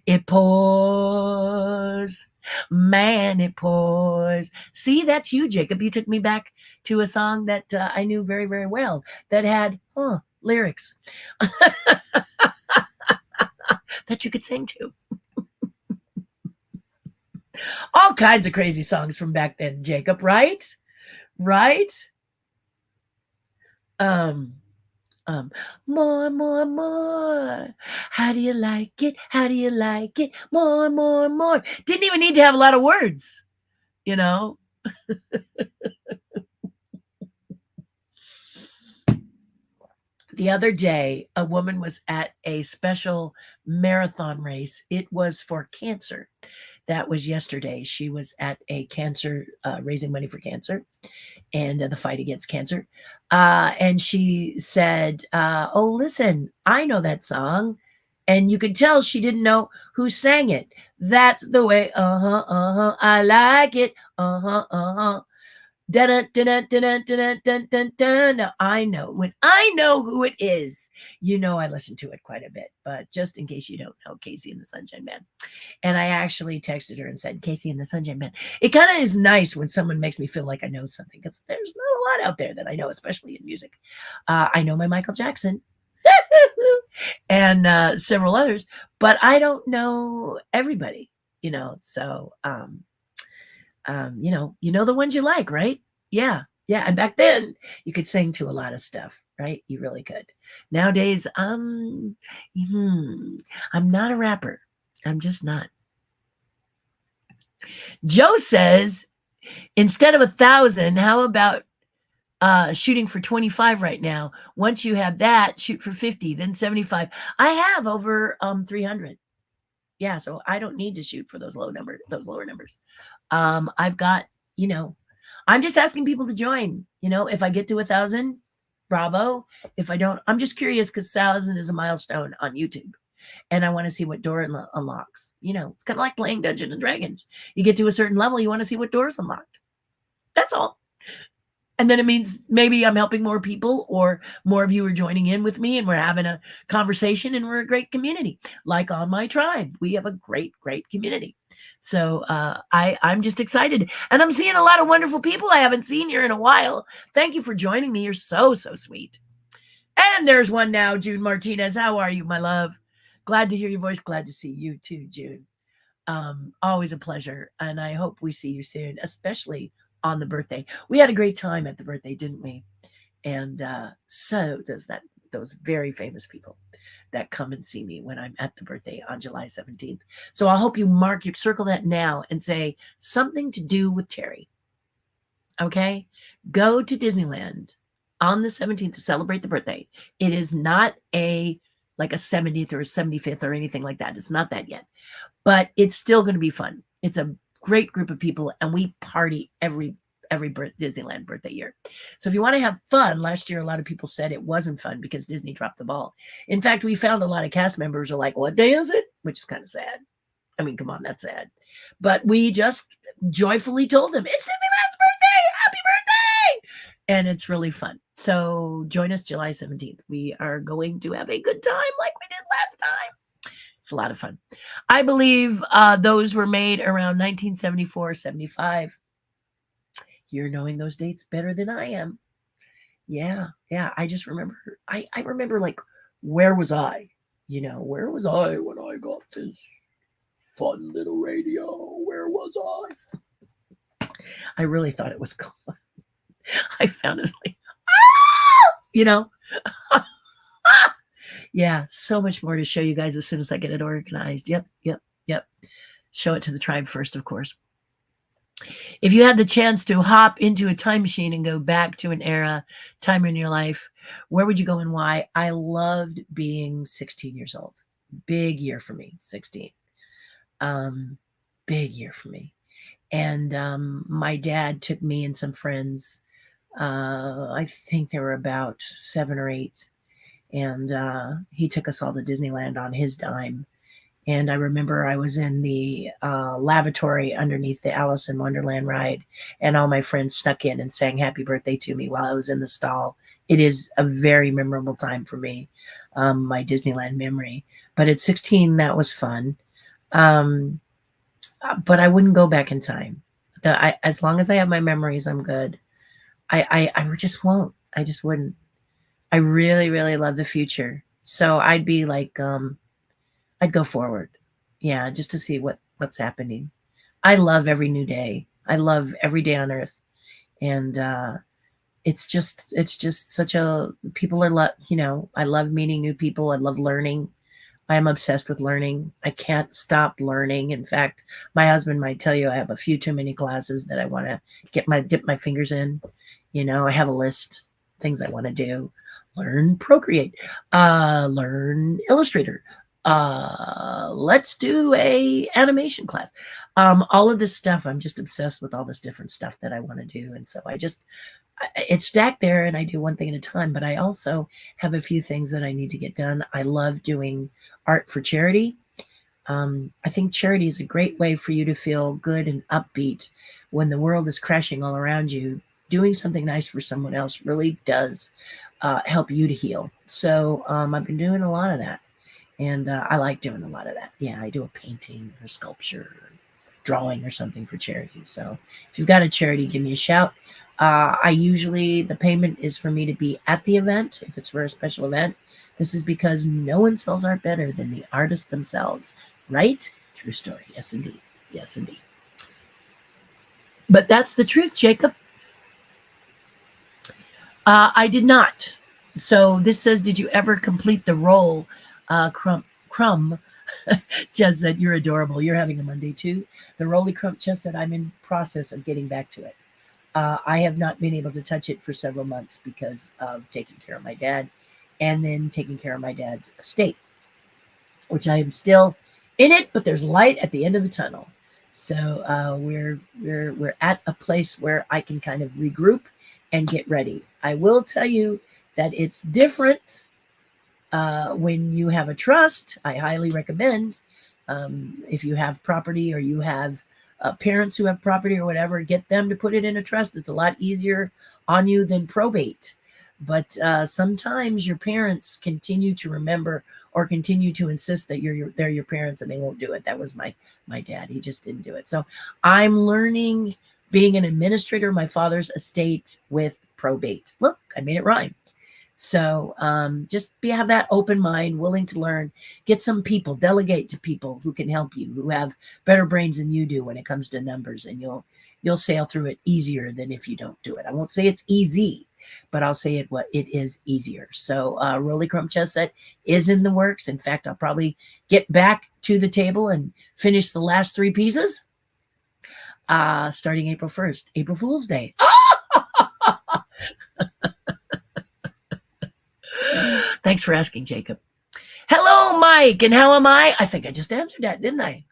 It pours, man, it pours. See, that's you, Jacob. You took me back to a song that I knew very, very well that had lyrics that you could sing to. All kinds of crazy songs from back then, Jacob, right? Right? More, more, more. How do you like it? How do you like it? More, more, more. Didn't even need to have a lot of words, The other day, a woman was at a special marathon race. It was for cancer. That was yesterday. She was at a cancer, raising money for cancer and the fight against cancer. And she said, oh, listen, I know that song. And you could tell she didn't know who sang it. That's the way, I like it, dun dun dun dun dun dun dun dun. Now I know when I know who it is, you know I listen to it quite a bit. But just in case you don't know, Casey and the Sunshine Band. And I actually texted her and said, Casey and the Sunshine Band. It kind of is nice when someone makes me feel like I know something, because there's not a lot out there that I know, especially in music. I know my Michael Jackson and several others, but I don't know everybody, So, you know the ones you like, right? Yeah, yeah. And back then, you could sing to a lot of stuff, right? You really could. Nowadays, I'm not a rapper. I'm just not. Joe says, instead of 1,000, how about shooting for 25 right now? Once you have that, shoot for 50, then 75. I have over 300. Yeah, so I don't need to shoot for those lower numbers. I've got, I'm just asking people to join. If I get to 1,000, bravo. If I don't, I'm just curious, because 1,000 is a milestone on YouTube, and I want to see what door unlocks. It's kind of like playing Dungeons and Dragons. You get to a certain level, you want to see what doors unlocked. That's all. And then it means maybe I'm helping more people, or more of you are joining in with me, and we're having a conversation, and we're a great community. Like on my tribe, we have a great, great community. So I'm just excited. And I'm seeing a lot of wonderful people I haven't seen here in a while. Thank you for joining me. You're so, so sweet. And there's one now, June Martinez. How are you, my love? Glad to hear your voice. Glad to see you too, June. Always a pleasure. And I hope we see you soon, especially on the birthday. We had a great time at the birthday, didn't we? And so does those very famous people that come and see me when I'm at the birthday on July 17th. So I hope you circle that now and say something to do with Terri. Okay? Go to Disneyland on the 17th to celebrate the birthday. It is not like a 70th or a 75th or anything like that. It's not that yet. But it's still going to be fun. It's a great group of people, and we party every Disneyland birthday year. So if you want to have fun, last year a lot of people said it wasn't fun because Disney dropped the ball. In fact, we found a lot of cast members are like, what day is it? Which is kind of sad. I mean, come on, that's sad. But we just joyfully told them, it's Disneyland's birthday! Happy birthday! And it's really fun. So join us July 17th. We are going to have a good time like we did last time. It's a lot of fun. I believe those were made around 1974, 75. You're knowing those dates better than I am. Yeah. I just remember, I remember, like, where was I? Where was I when I got this fun little radio? Where was I? I really thought it was cool. I found it like, yeah, so much more to show you guys as soon as I get it organized. Yep. Show it to the tribe first, of course. If you had the chance to hop into a time machine and go back to an time in your life, where would you go and why? I loved being 16 years old. Big year for me, 16. Big year for me. And my dad took me and some friends. I think there were about 7 or 8. And he took us all to Disneyland on his dime. And I remember I was in the lavatory underneath the Alice in Wonderland ride, and all my friends snuck in and sang happy birthday to me while I was in the stall. It is a very memorable time for me, my Disneyland memory. But at 16, that was fun. But I wouldn't go back in time. As long as I have my memories, I'm good. I just won't. I just wouldn't. I really, really love the future. So I'd be like, I'd go forward. Yeah, just to see what's happening. I love every new day. I love every day on earth. And it's just such people are, I love meeting new people. I love learning. I am obsessed with learning. I can't stop learning. In fact, my husband might tell you I have a few too many classes that I want to dip my fingers in. I have a list, things I want to do. Learn Procreate, learn Illustrator. Let's do a animation class. All of this stuff, I'm just obsessed with all this different stuff that I want to do. And so it's stacked there, and I do one thing at a time, but I also have a few things that I need to get done. I love doing art for charity. I think charity is a great way for you to feel good and upbeat when the world is crashing all around you. Doing something nice for someone else really does help you to heal. So I've been doing a lot of that, and I like doing a lot of that. Yeah, I do a painting or sculpture, or drawing or something for charity. So if you've got a charity, give me a shout. I usually, the payment is for me to be at the event if it's for a special event. This is because no one sells art better than the artists themselves, right? True story. Yes, indeed. Yes, indeed. But that's the truth, Jacob. I did not. So this says, did you ever complete the role? Crumb just said, you're adorable. You're having a Monday too. The Roly Crump just said, I'm in process of getting back to it. I have not been able to touch it for several months because of taking care of my dad and then taking care of my dad's estate, which I am still in it, but there's light at the end of the tunnel. So we're at a place where I can kind of regroup and get ready. I will tell you that it's different when you have a trust. I highly recommend if you have property or you have parents who have property or whatever, get them to put it in a trust. It's a lot easier on you than probate. But sometimes your parents continue to remember or continue to insist that they're your parents and they won't do it. That was my dad. He just didn't do it. So I'm learning being an administrator of my father's estate with probate. Look, I made it rhyme. So just have that open mind, willing to learn, get some people, delegate to people who can help you, who have better brains than you do when it comes to numbers, and you'll sail through it easier than if you don't do it. I won't say it's easy, but I'll say it is easier. So Roly Crump Chess Set is in the works. In fact, I'll probably get back to the table and finish the last 3 pieces starting April 1st, April Fool's Day. Thanks for asking, Jacob. Hello, Mike, and how am I? I think I just answered that, didn't I?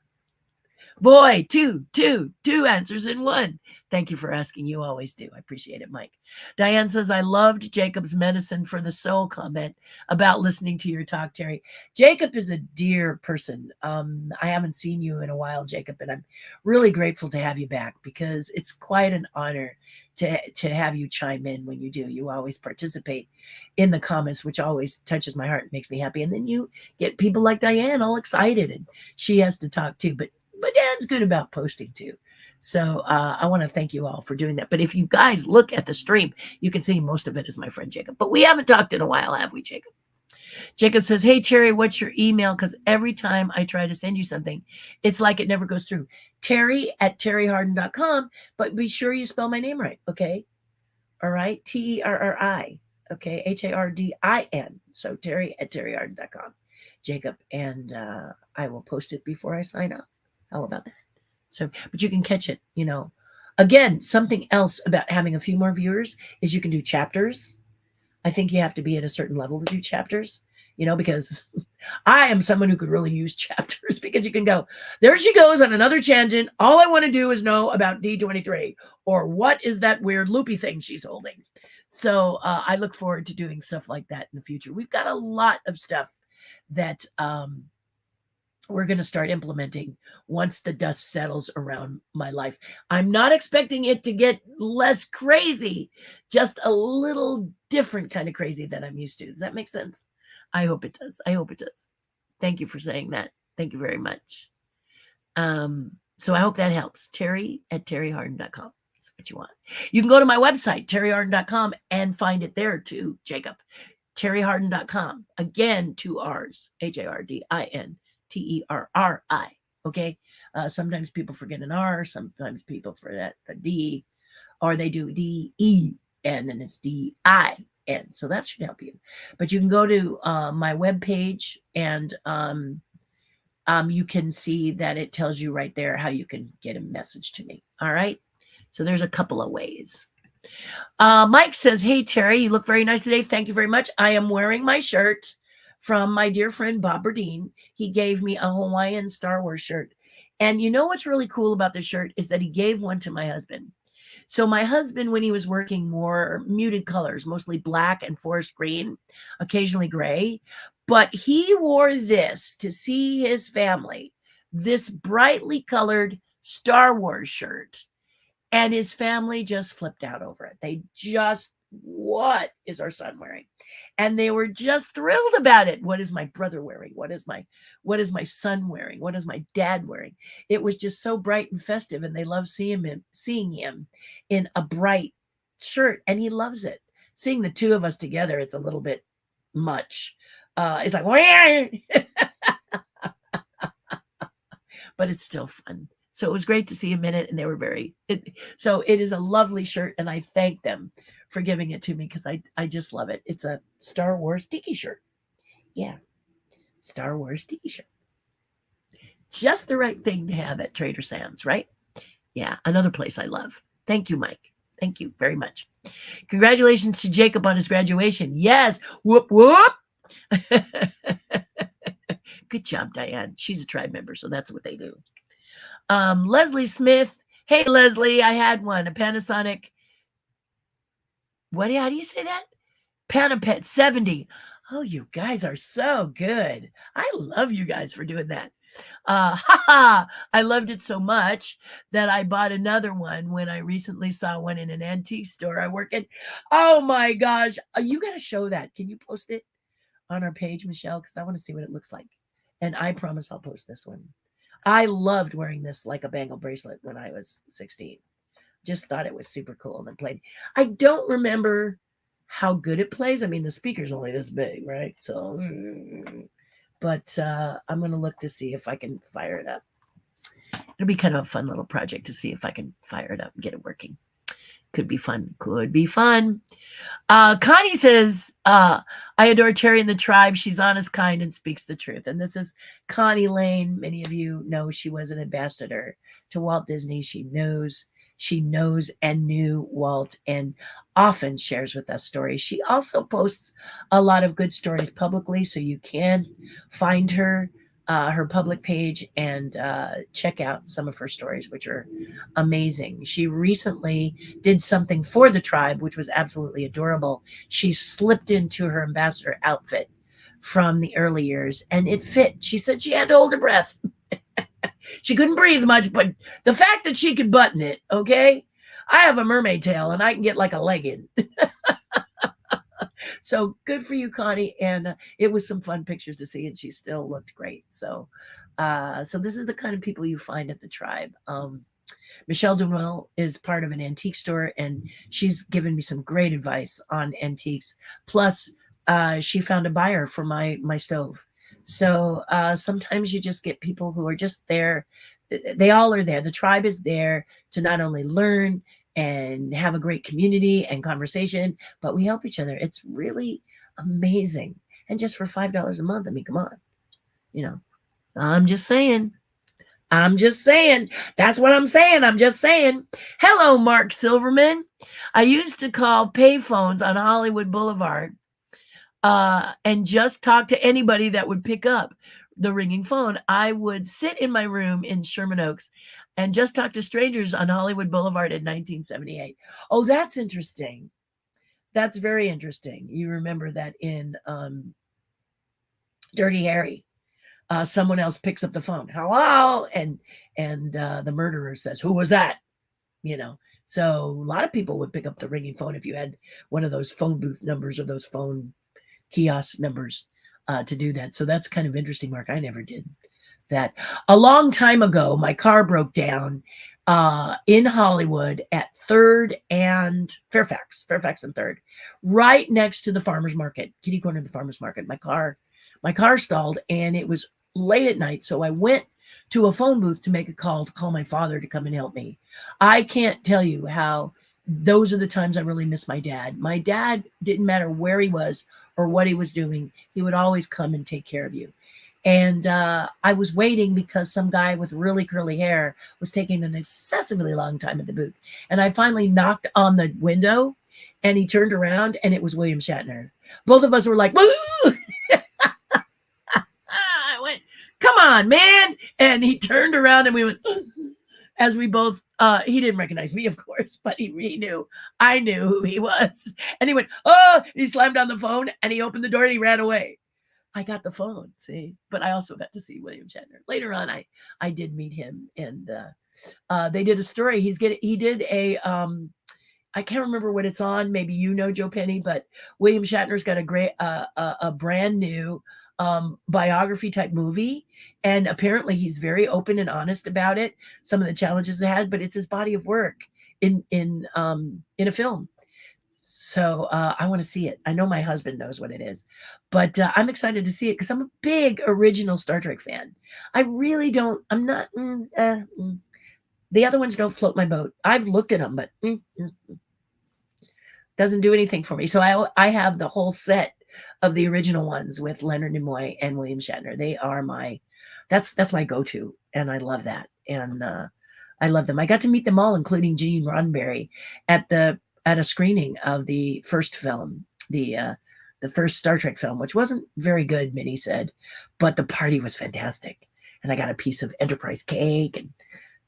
Boy, two answers in one. Thank you for asking. You always do. I appreciate it, Mike. Diane says, I loved Jacob's medicine for the soul comment about listening to your talk, Terri. Jacob is a dear person. I haven't seen you in a while, Jacob, and I'm really grateful to have you back because it's quite an honor to have you chime in when you do. You always participate in the comments, which always touches my heart and makes me happy. And then you get people like Diane all excited, and she has to talk too. But Dad's good about posting too. So I want to thank you all for doing that. But if you guys look at the stream, you can see most of it is my friend Jacob. But we haven't talked in a while, have we, Jacob? Jacob says, hey, Terri, what's your email? Because every time I try to send you something, it's like it never goes through. Terri@terrihardin.com. But be sure you spell my name right, okay? All right? Terri, okay? HARDIN. So Terri@terrihardin.com. Jacob, and I will post it before I sign off. How about that? So, but you can catch it, Again, something else about having a few more viewers is you can do chapters. I think you have to be at a certain level to do chapters, because I am someone who could really use chapters because you can go, there she goes on another tangent. All I want to do is know about D23 or what is that weird loopy thing she's holding. So I look forward to doing stuff like that in the future. We've got a lot of stuff that we're going to start implementing once the dust settles around my life. I'm not expecting it to get less crazy, just a little different kind of crazy than I'm used to. Does that make sense? I hope it does. I hope it does. Thank you for saying that. Thank you very much. So I hope that helps. Terri@terrihardin.com is what you want. You can go to my website, terrihardin.com, and find it there too, Jacob. terrihardin.com. Again, 2 R's, HARDIN. TERRI. Okay. Sometimes people forget an R. Sometimes people forget the D, or they do DEN and it's DIN. So that should help you. But you can go to my webpage and you can see that it tells you right there how you can get a message to me. All right. So there's a couple of ways. Mike says, hey, Terri, you look very nice today. Thank you very much. I am wearing my shirt from my dear friend Bob Burdine. He gave me a Hawaiian Star Wars shirt. And you know what's really cool about this shirt is that he gave one to my husband. So my husband, when he was working more muted colors, mostly black and forest green, occasionally gray, but he wore this to see his family, this brightly colored Star Wars shirt. And his family just flipped out over it. They just, what is our son wearing? And they were just thrilled about it. What is my brother wearing? What is my son wearing? What is my dad wearing? It was just so bright and festive, and they love seeing him in a bright shirt, and he loves it. Seeing the two of us together, it's a little bit much. It's like, but it's still fun. So it was great to see him in it, and they were so it is a lovely shirt, and I thank them for giving it to me because I just love it. It's a Star Wars tiki shirt. Yeah, Star Wars tiki shirt. Just the right thing to have at Trader Sam's, right? Yeah, another place I love. Thank you, Mike. Thank you very much. Congratulations to Jacob on his graduation. Yes, whoop, whoop. Good job, Diane. She's a tribe member, so that's what they do. Leslie Smith. Hey, Leslie, I had one, a Panasonic. How do you say that? Panapet 70. Oh, you guys are so good. I love you guys for doing that. I loved it so much that I bought another one when I recently saw one in an antique store I work in. Oh my gosh. You got to show that. Can you post it on our page, Michelle? Because I want to see what it looks like. And I promise I'll post this one. I loved wearing this like a bangle bracelet when I was 16. Just thought it was super cool and played. I don't remember how good it plays. I mean, the speaker's only this big, right? So, but I'm going to look to see if I can fire it up. It'll be kind of a fun little project to see if I can fire it up and get it working. Could be fun. Could be fun. Connie says, I adore Terri and the tribe. She's honest, kind, and speaks the truth. And this is Connie Lane. Many of you know she was an ambassador to Walt Disney. She knows and knew Walt and often shares with us stories. She also posts a lot of good stories publicly, so you can find her public page and check out some of her stories, which are amazing. She recently did something for the tribe, which was absolutely adorable. She slipped into her ambassador outfit from the early years, and it fit. She said she had to hold her breath. She couldn't breathe much, but the fact that she could button it, okay? I have a mermaid tail, and I can get like a legging. So good for you, Connie. And it was some fun pictures to see, and she still looked great. So this is the kind of people you find at the tribe. Michelle Dunwell is part of an antique store, and she's given me some great advice on antiques. Plus, she found a buyer for my stove. So sometimes you just get people who are just there. They all are there. The tribe is there to not only learn and have a great community and conversation, but we help each other. It's really amazing. And just for $5 a month, I mean, come on. You know, I'm just saying. That's what I'm saying. I'm just saying. Hello, Mark Silverman. I used to call payphones on Hollywood Boulevard and just talk to anybody that would pick up the ringing phone. I would sit in my room in Sherman Oaks and just talk to strangers on Hollywood Boulevard in 1978. Oh, that's interesting. That's very interesting. You remember that in Dirty Harry, someone else picks up the phone. Hello, and the murderer says, "Who was that?" You know. So a lot of people would pick up the ringing phone if you had one of those phone booth numbers or those phone kiosk numbers to do that. So that's kind of interesting, Mark. I never did that. A long time ago, my car broke down in Hollywood at 3rd and Fairfax and 3rd, right next to the farmer's market, kitty corner of the farmer's market. My car stalled, and it was late at night. So I went to a phone booth to make a call to call my father to come and help me. I can't tell you how those are the times I really miss my dad. My dad, didn't matter where he was or what he was doing, he would always come and take care of you. And I was waiting because some guy with really curly hair was taking an excessively long time at the booth. And I finally knocked on the window, and he turned around, and it was William Shatner. Both of us were like, woo! I went, come on, man. And he turned around, and we went, as we both He didn't recognize me, of course, but he knew. I knew who he was. And he went, oh, he slammed on the phone and he opened the door and he ran away. I got the phone, see, but I also got to see William Shatner. Later on, I did meet him, and they did a story. He did a I can't remember what it's on. Maybe you know, Joe Penny, but William Shatner's got a great a brand new biography type movie, and apparently he's very open and honest about it. Some of the challenges they had, but it's his body of work in a film. So I want to see it. I know my husband knows what it is, but I'm excited to see it because I'm a big original Star Trek fan. I really don't. I'm not. The other ones don't float my boat. I've looked at them, but doesn't do anything for me. So I have the whole set of the original ones with Leonard Nimoy and William Shatner. They are that's my go-to, and I love that. And I love them. I got to meet them all, including Gene Roddenberry, at a screening of the first film, the first Star Trek film, which wasn't very good, Minnie said, but the party was fantastic. And I got a piece of Enterprise cake, and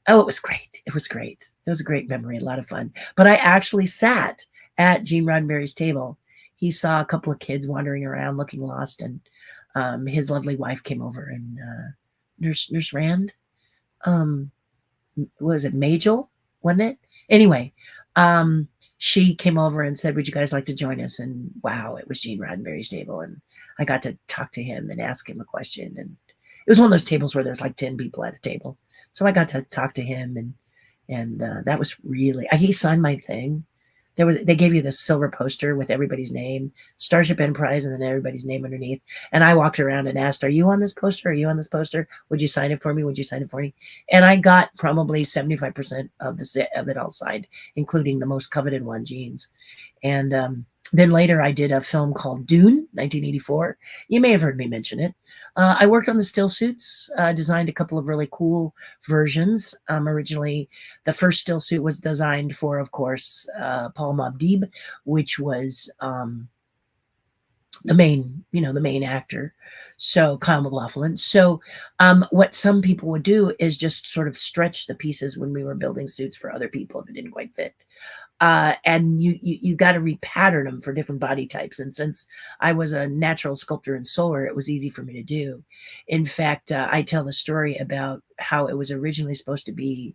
oh, it was great. It was great. It was a great memory, a lot of fun. But I actually sat at Gene Roddenberry's table. He saw a couple of kids wandering around looking lost, and his lovely wife came over, and Nurse Rand, was it Majel, wasn't it? Anyway, she came over and said, would you guys like to join us? And wow, it was Gene Roddenberry's table. And I got to talk to him and ask him a question. And it was one of those tables where there's like 10 people at a table. So I got to talk to him, and that was really, he signed my thing. They gave you this silver poster with everybody's name, Starship Enterprise, and then everybody's name underneath. And I walked around and asked, are you on this poster? Are you on this poster? Would you sign it for me? Would you sign it for me? And I got probably 75% of it all signed, including the most coveted one, Gene's. And then later I did a film called Dune, 1984. You may have heard me mention it. I worked on the still suits, designed a couple of really cool versions. Originally, the first still suit was designed for, of course, Paul Mabdib, which was the main actor. So Kyle MacLachlan. So what some people would do is just sort of stretch the pieces when we were building suits for other people if it didn't quite fit. And you got to repattern them for different body types. And since I was a natural sculptor and sewer, it was easy for me to do. In fact, I tell the story about how it was originally supposed to be,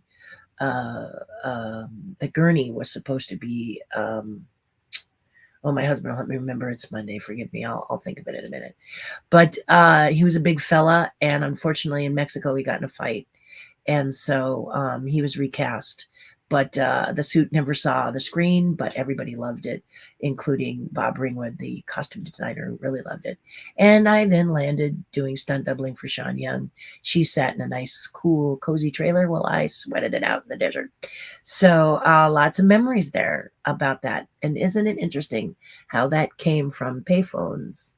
the gurney was supposed to be, oh, my husband will help me remember. It's Monday. Forgive me. I'll think of it in a minute. But he was a big fella, and unfortunately in Mexico he got in a fight. And so he was recast. But the suit never saw the screen, but everybody loved it, including Bob Ringwood, the costume designer, really loved it. And I then landed doing stunt doubling for Sean Young. She sat in a nice, cool, cozy trailer while I sweated it out in the desert. So lots of memories there about that. And isn't it interesting how that came from payphones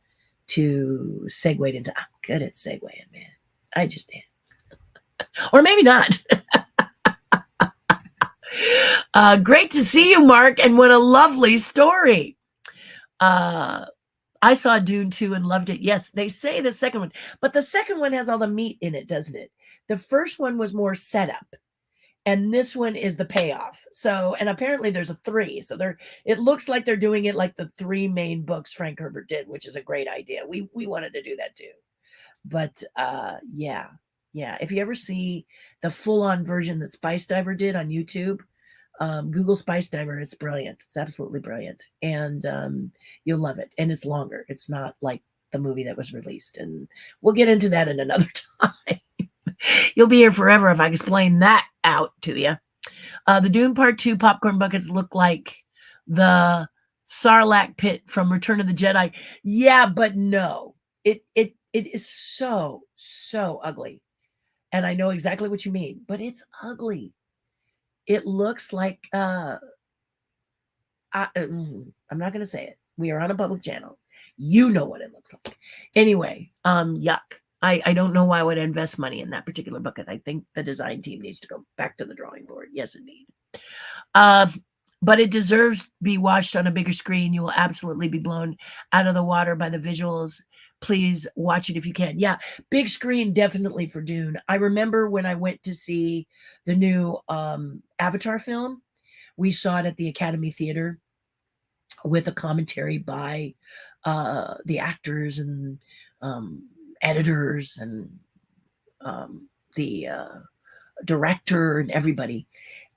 to segued into, I'm good at segueing, man. I just am. Or maybe not. Great to see you, Mark, and what a lovely story. I saw Dune 2 and loved it. Yes, they say the second one, but the second one has all the meat in it, doesn't it? The first one was more setup, and this one is the payoff. So, and apparently there's a 3. So it looks like they're doing it like the 3 main books Frank Herbert did, which is a great idea. We wanted to do that too. But yeah. If you ever see the full-on version that Spice Diver did on YouTube, Google Spice Diver, it's brilliant. It's absolutely brilliant. And you'll love it. And it's longer. It's not like the movie that was released. And we'll get into that in another time. You'll be here forever if I explain that out to you. The Dune Part 2 popcorn buckets look like the Sarlacc pit from Return of the Jedi. Yeah, but no. It is so ugly. And I know exactly what you mean, but it's ugly. It looks like, I'm not going to say it. We are on a public channel. You know what it looks like. Anyway, yuck. I don't know why I would invest money in that particular bucket. I think the design team needs to go back to the drawing board. Yes, indeed. but it deserves to be watched on a bigger screen. You will absolutely be blown out of the water by the visuals. Please watch it if you can. Yeah, big screen definitely for Dune. I remember when I went to see the new Avatar film, we saw it at the Academy Theater with a commentary by the actors and um, editors and the director and everybody.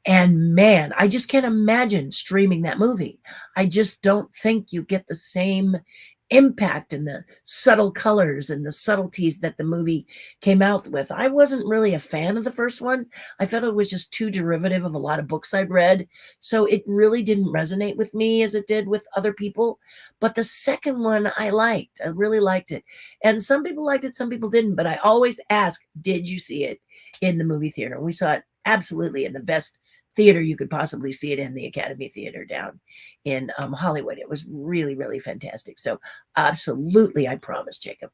And man, I just can't imagine streaming that movie. I just don't think you get the same impact and the subtle colors and the subtleties that the movie came out with. I wasn't really a fan of the first one. I felt it was just too derivative of a lot of books I'd read. So it really didn't resonate with me as it did with other people. But the second one I liked. I really liked it. And some people liked it, some people didn't. But I always ask, did you see it in the movie theater? We saw it absolutely in the best theater you could possibly see it in, the Academy Theater down in Hollywood. It was really, really fantastic. So absolutely, I promise, Jacob.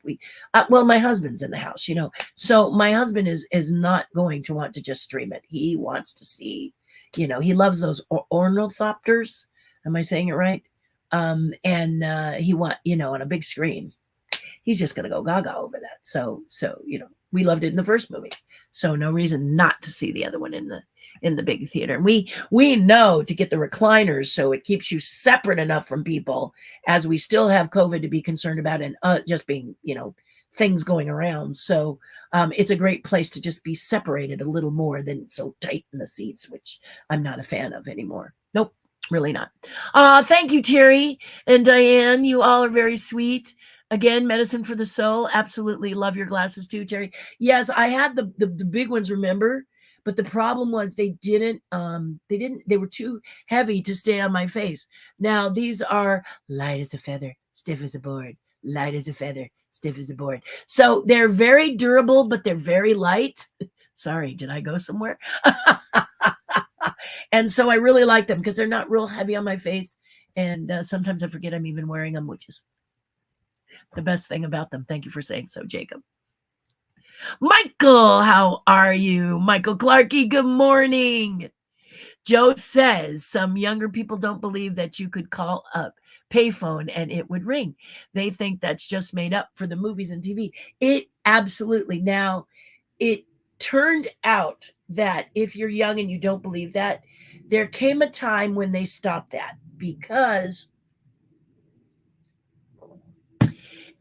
Well, my husband's in the house, so my husband is not going to want to just stream it. He wants to see, he loves those ornithopters. Am I saying it right? And he on a big screen. He's just going to go gaga over that. So we loved it in the first movie, so no reason not to see the other one in the big theater. And we know to get the recliners so it keeps you separate enough from people, as we still have COVID to be concerned about, and just being things going around. So it's a great place to just be separated a little more than so tight in the seats, which I'm not a fan of anymore. Nope, really not. Thank you, Terry and Diane. You all are very sweet. Again, medicine for the soul. Absolutely love your glasses too, Terry. Yes, I had the big ones, remember? But the problem was they were too heavy to stay on my face. Now these are light as a feather, stiff as a board. Light as a feather, stiff as a board. So they're very durable, but they're very light. Sorry, did I go somewhere? And so I really like them because they're not real heavy on my face. And sometimes I forget I'm even wearing them, which is the best thing about them. Thank you for saying so, Jacob. Michael, how are you? Michael Clarkey, good morning. Joe says some younger people don't believe that you could call up payphone and it would ring. They think that's just made up for the movies and TV. It absolutely. Now, it turned out that if you're young and you don't believe that, there came a time when they stopped that, because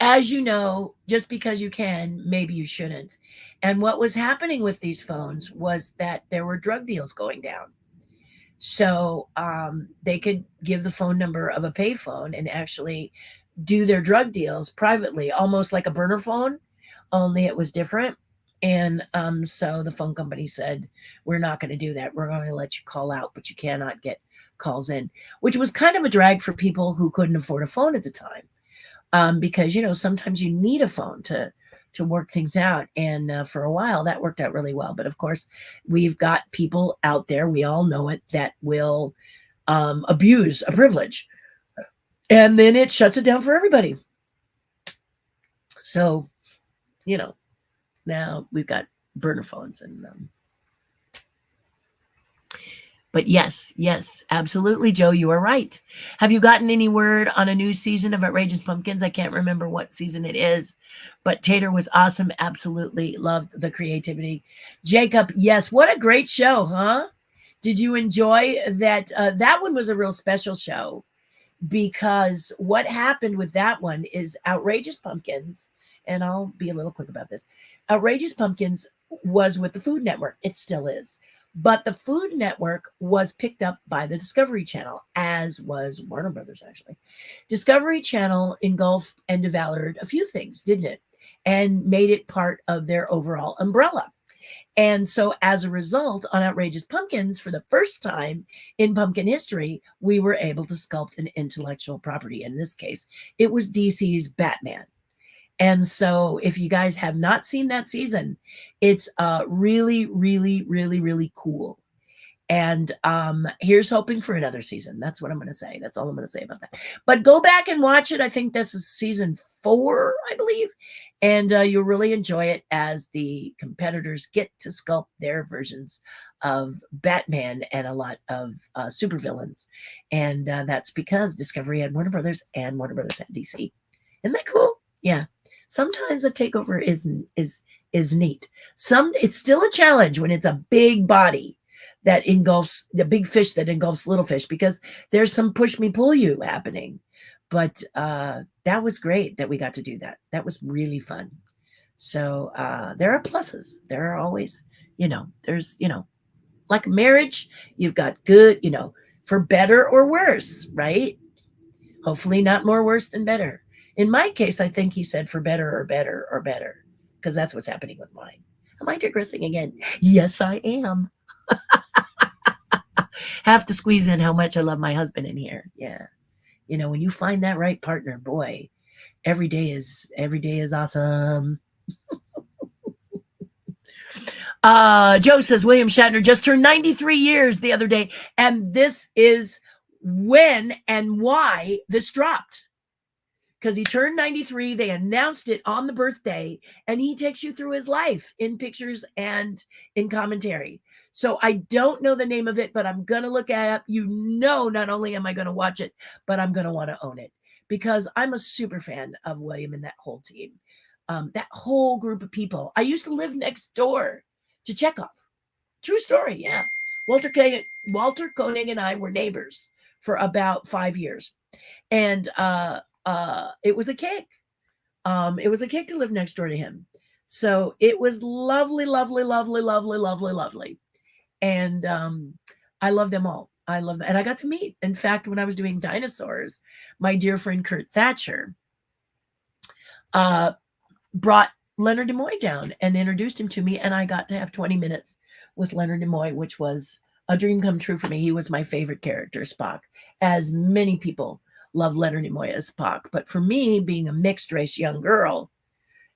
as you know, just because you can, maybe you shouldn't. And what was happening with these phones was that there were drug deals going down. So they could give the phone number of a payphone and actually do their drug deals privately, almost like a burner phone, only it was different. And so the phone company said, we're not going to do that. We're going to let you call out, but you cannot get calls in, which was kind of a drag for people who couldn't afford a phone at the time. Because sometimes you need a phone to work things out, and for a while that worked out really well. But of course, we've got people out there, we all know it, that will abuse a privilege, and then it shuts it down for everybody. So now we've got burner phones, and but yes, absolutely, Joe, you are right. Have you gotten any word on a new season of Outrageous Pumpkins? I can't remember what season it is, but Tater was awesome. Absolutely loved the creativity. Jacob, yes, what a great show, huh? Did you enjoy that? That one was a real special show, because what happened with that one is Outrageous Pumpkins, and I'll be a little quick about this. Outrageous Pumpkins was with the Food Network. It still is. But the Food Network was picked up by the Discovery Channel, as was Warner Brothers, actually. Discovery Channel engulfed and devoured a few things, didn't it? And made it part of their overall umbrella. And so as a result, on Outrageous Pumpkins, for the first time in pumpkin history, we were able to sculpt an intellectual property. In this case, it was DC's Batman. And so if you guys have not seen that season, it's really, really, really, really cool. And here's hoping for another season. That's what I'm going to say. That's all I'm going to say about that. But go back and watch it. I think this is season 4, I believe. And you'll really enjoy it as the competitors get to sculpt their versions of Batman and a lot of supervillains. And that's because Discovery had Warner Brothers and Warner Brothers had DC. Isn't that cool? Yeah. Sometimes a takeover is neat. It's still a challenge when it's a big body that engulfs the big fish that engulfs little fish, because there's some push me pull you happening. But that was great that we got to do that. That was really fun. So there are pluses. There are always, there's, like marriage, you've got good, for better or worse, right? Hopefully not more worse than better. In my case, I think he said for better or better or better, because that's what's happening with mine. Am I digressing again? Yes, I am. Have to squeeze in how much I love my husband in here. Yeah. When you find that right partner, boy, every day is awesome. Joe says William Shatner just turned 93 years the other day, and this is when and why this dropped. Because he turned 93, they announced it on the birthday, and he takes you through his life in pictures and in commentary. So I don't know the name of it, but I'm going to look it up. Not only am I going to watch it, but I'm going to want to own it, because I'm a super fan of William and that whole team, that whole group of people. I used to live next door to Chekhov. True story, yeah. Walter Koenig and I were neighbors for about 5 years. And it was a kick. It was a kick to live next door to him. So it was lovely, lovely, lovely, lovely, lovely, lovely. And I love them all. I love them. And I got to meet. In fact, when I was doing dinosaurs, my dear friend Kurt Thatcher brought Leonard Nimoy down and introduced him to me. And I got to have 20 minutes with Leonard Nimoy, which was a dream come true for me. He was my favorite character, Spock, as many people love Leonard Nimoy as Spock. But for me, being a mixed race young girl,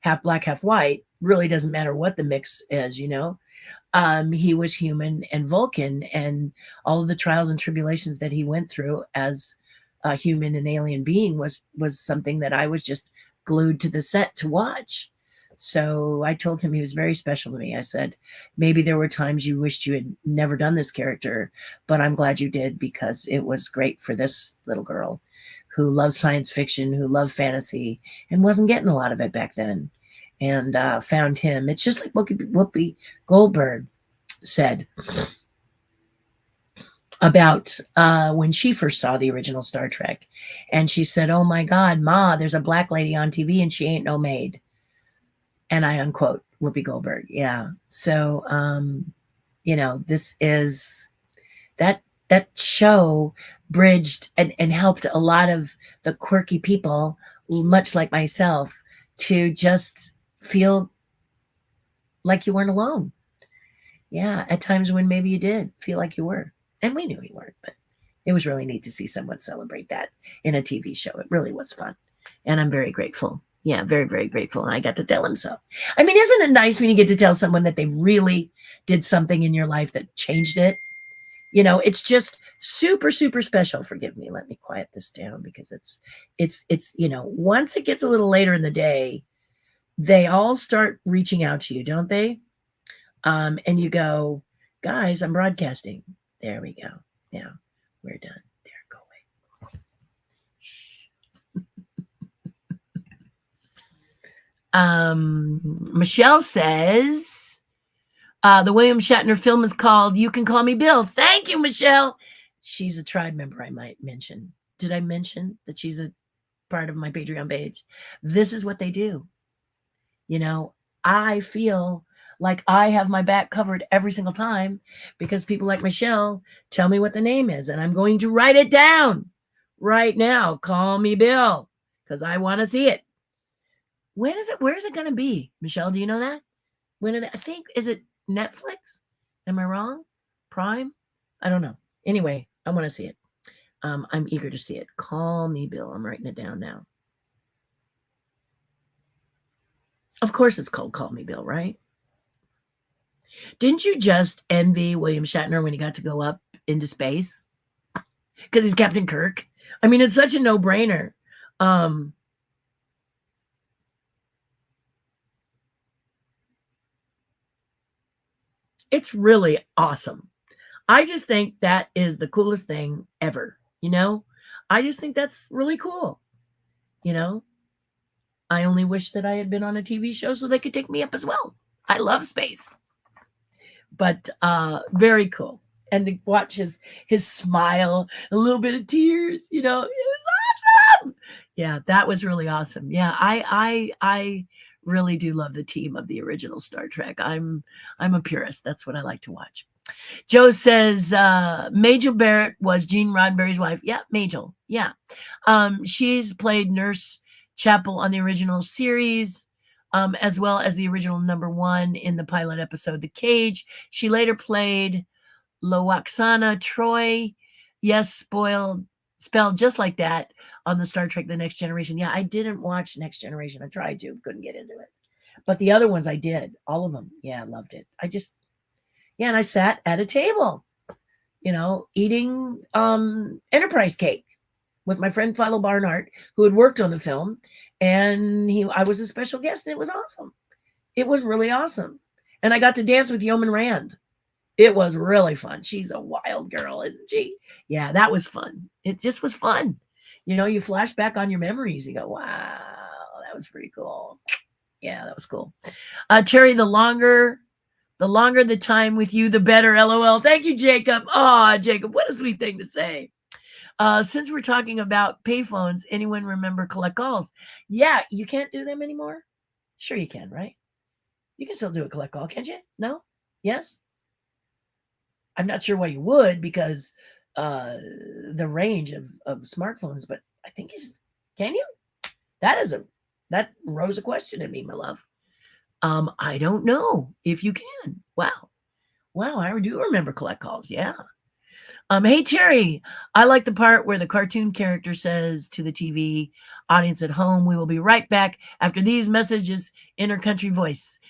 half black, half white, really doesn't matter what the mix is, he was human and Vulcan, and all of the trials and tribulations that he went through as a human and alien being was something that I was just glued to the set to watch. So I told him he was very special to me. I said, maybe there were times you wished you had never done this character, but I'm glad you did, because it was great for this little girl who loved science fiction, who loved fantasy, and wasn't getting a lot of it back then. And found him. It's just like Whoopi Goldberg said about when she first saw the original Star Trek. And she said, oh my God, Ma, there's a black lady on TV and she ain't no maid. And I unquote Whoopi Goldberg. Yeah. So, this is that show bridged and helped a lot of the quirky people, much like myself, to just feel like you weren't alone. Yeah, at times when maybe you did feel like you were. And we knew we weren't, but it was really neat to see someone celebrate that in a TV show. It really was fun. And I'm very grateful. Yeah, very, very grateful. And I got to tell him so. I mean, isn't it nice when you get to tell someone that they really did something in your life that changed it? It's just super, super special. Forgive me. Let me quiet this down, because it's once it gets a little later in the day, they all start reaching out to you, don't they? And you go, guys, I'm broadcasting. There we go. Now we're done. There, go away. Michelle says, the William Shatner film is called You Can Call Me Bill. Thank you, Michelle. She's a tribe member, I might mention. Did I mention that she's a part of my Patreon page? This is what they do. I feel like I have my back covered every single time, because people like Michelle tell me what the name is, and I'm going to write it down right now. Call me Bill, because I want to see it. When is it? Where is it going to be? Michelle, do you know that? I think, is it Netflix? Am I wrong? Prime? I don't know. Anyway, I want to see it. I'm eager to see it. Call me Bill. I'm writing it down now. Of course it's called Call Me Bill, right? Didn't you just envy William Shatner when he got to go up into space? Because he's Captain Kirk. I mean, it's such a no-brainer. It's really awesome. I just think that is the coolest thing ever, you know? I just think that's really cool, you know? I only wish that I had been on a TV show so they could take me up as well. I love space. But very cool. And to watch his smile, a little bit of tears, it was awesome. Yeah, that was really awesome. Yeah, I really do love the team of the original Star Trek. I'm a purist. That's what I like to watch. Joe says Majel Barrett was Gene Roddenberry's wife. Yeah, Majel. Yeah. She's played Nurse Chapel on the original series, as well as the original #1 in the pilot episode, The Cage. She later played Loaxana Troy. Yes, spelled just like that on the Star Trek The Next Generation. Yeah, I didn't watch Next Generation. I tried to, couldn't get into it. But the other ones I did, all of them. Yeah, I loved it. And I sat at a table, eating Enterprise cake with my friend Philo Barnhart, who had worked on the film, and I was a special guest, and it was awesome. It was really awesome. And I got to dance with Yeoman Rand. It was really fun. She's a wild girl, isn't she? Yeah, that was fun. It just was fun. You flash back on your memories. You go, wow, that was pretty cool. Yeah, that was cool. Terry, the longer the time with you, the better. LOL. Thank you, Jacob. Oh, Jacob, what a sweet thing to say. Since we're talking about payphones, anyone remember collect calls? Yeah, you can't do them anymore? Sure you can, right? You can still do a collect call, can't you? No? Yes? I'm not sure why you would, because the range of smartphones, but I think can you? That rose a question in me, my love. I don't know if you can. Wow, I do remember collect calls. Yeah. Hey Terry, I like the part where the cartoon character says to the TV audience at home, "We will be right back after these messages in her country voice."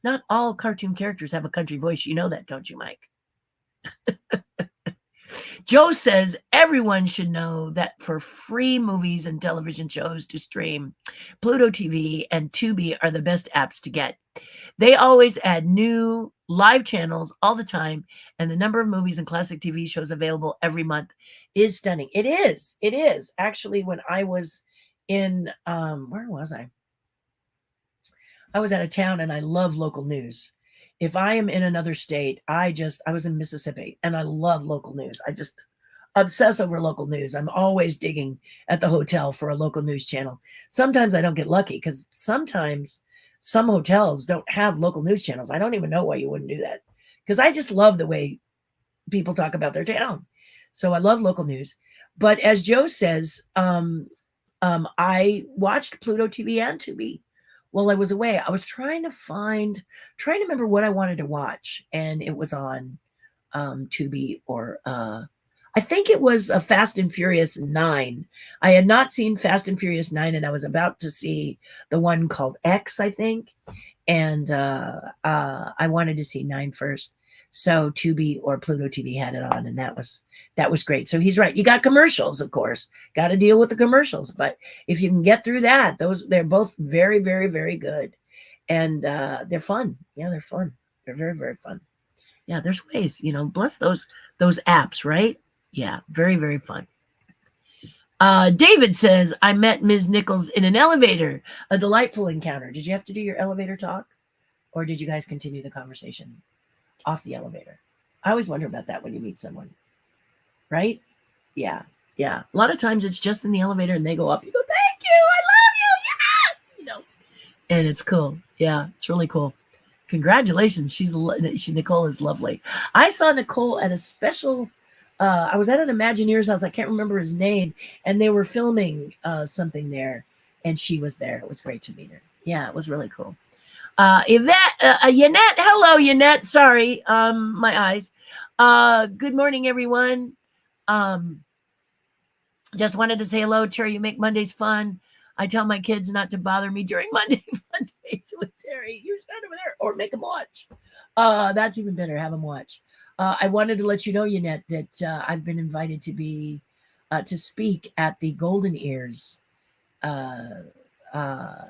Not all cartoon characters have a country voice. You know that, don't you, Mike? Joe says everyone should know that for free movies and television shows to stream, Pluto TV and Tubi are the best apps to get. They always add new live channels all the time, and the number of movies and classic TV shows available every month is stunning. It is. It is. Actually, when I was in, where was I? I was out of town, and I love local news. If I am in another state, I was in Mississippi, and I love local news. I just obsess over local news. I'm always digging at the hotel for a local news channel. Sometimes I don't get lucky, because sometimes some hotels don't have local news channels. I don't even know why you wouldn't do that, because I just love the way people talk about their town. So I love local news. But as Joe says, I watched Pluto TV and Tubi while I was away. I was trying to remember what I wanted to watch, and it was on Tubi, or I think it was a Fast and Furious 9. I had not seen Fast and Furious 9, and I was about to see the one called X, I think, and I wanted to see 9 first. So Tubi or Pluto TV had it on, and that was great. So he's right. You got commercials, of course. Got to deal with the commercials, but if you can get through that, they're both very, very, very good, and they're fun. Yeah, they're fun. They're very, very fun. Yeah, there's ways. Bless those apps, right? Yeah, very, very fun. David says, I met Ms. Nichols in an elevator. A delightful encounter. Did you have to do your elevator talk, or did you guys continue the conversation off the elevator? I always wonder about that when you meet someone, right? Yeah. A lot of times it's just in the elevator and they go off. You go, thank you, I love you, yeah, and it's cool. Yeah, it's really cool. Congratulations. Nicole is lovely. I saw Nicole at a special. I was at an Imagineer's house. I can't remember his name, and they were filming something there, and she was there. It was great to meet her. Yeah, it was really cool. Yvette, Yannette, hello, Yannette. Sorry, my eyes. Good morning, everyone. Just wanted to say hello, Terry. You make Mondays fun. I tell my kids not to bother me during Monday fun It's with Terry. You stand over there, or make him watch. That's even better. Have him watch. I wanted to let you know, Yannette, that I've been invited to speak at the Golden Ears uh, uh,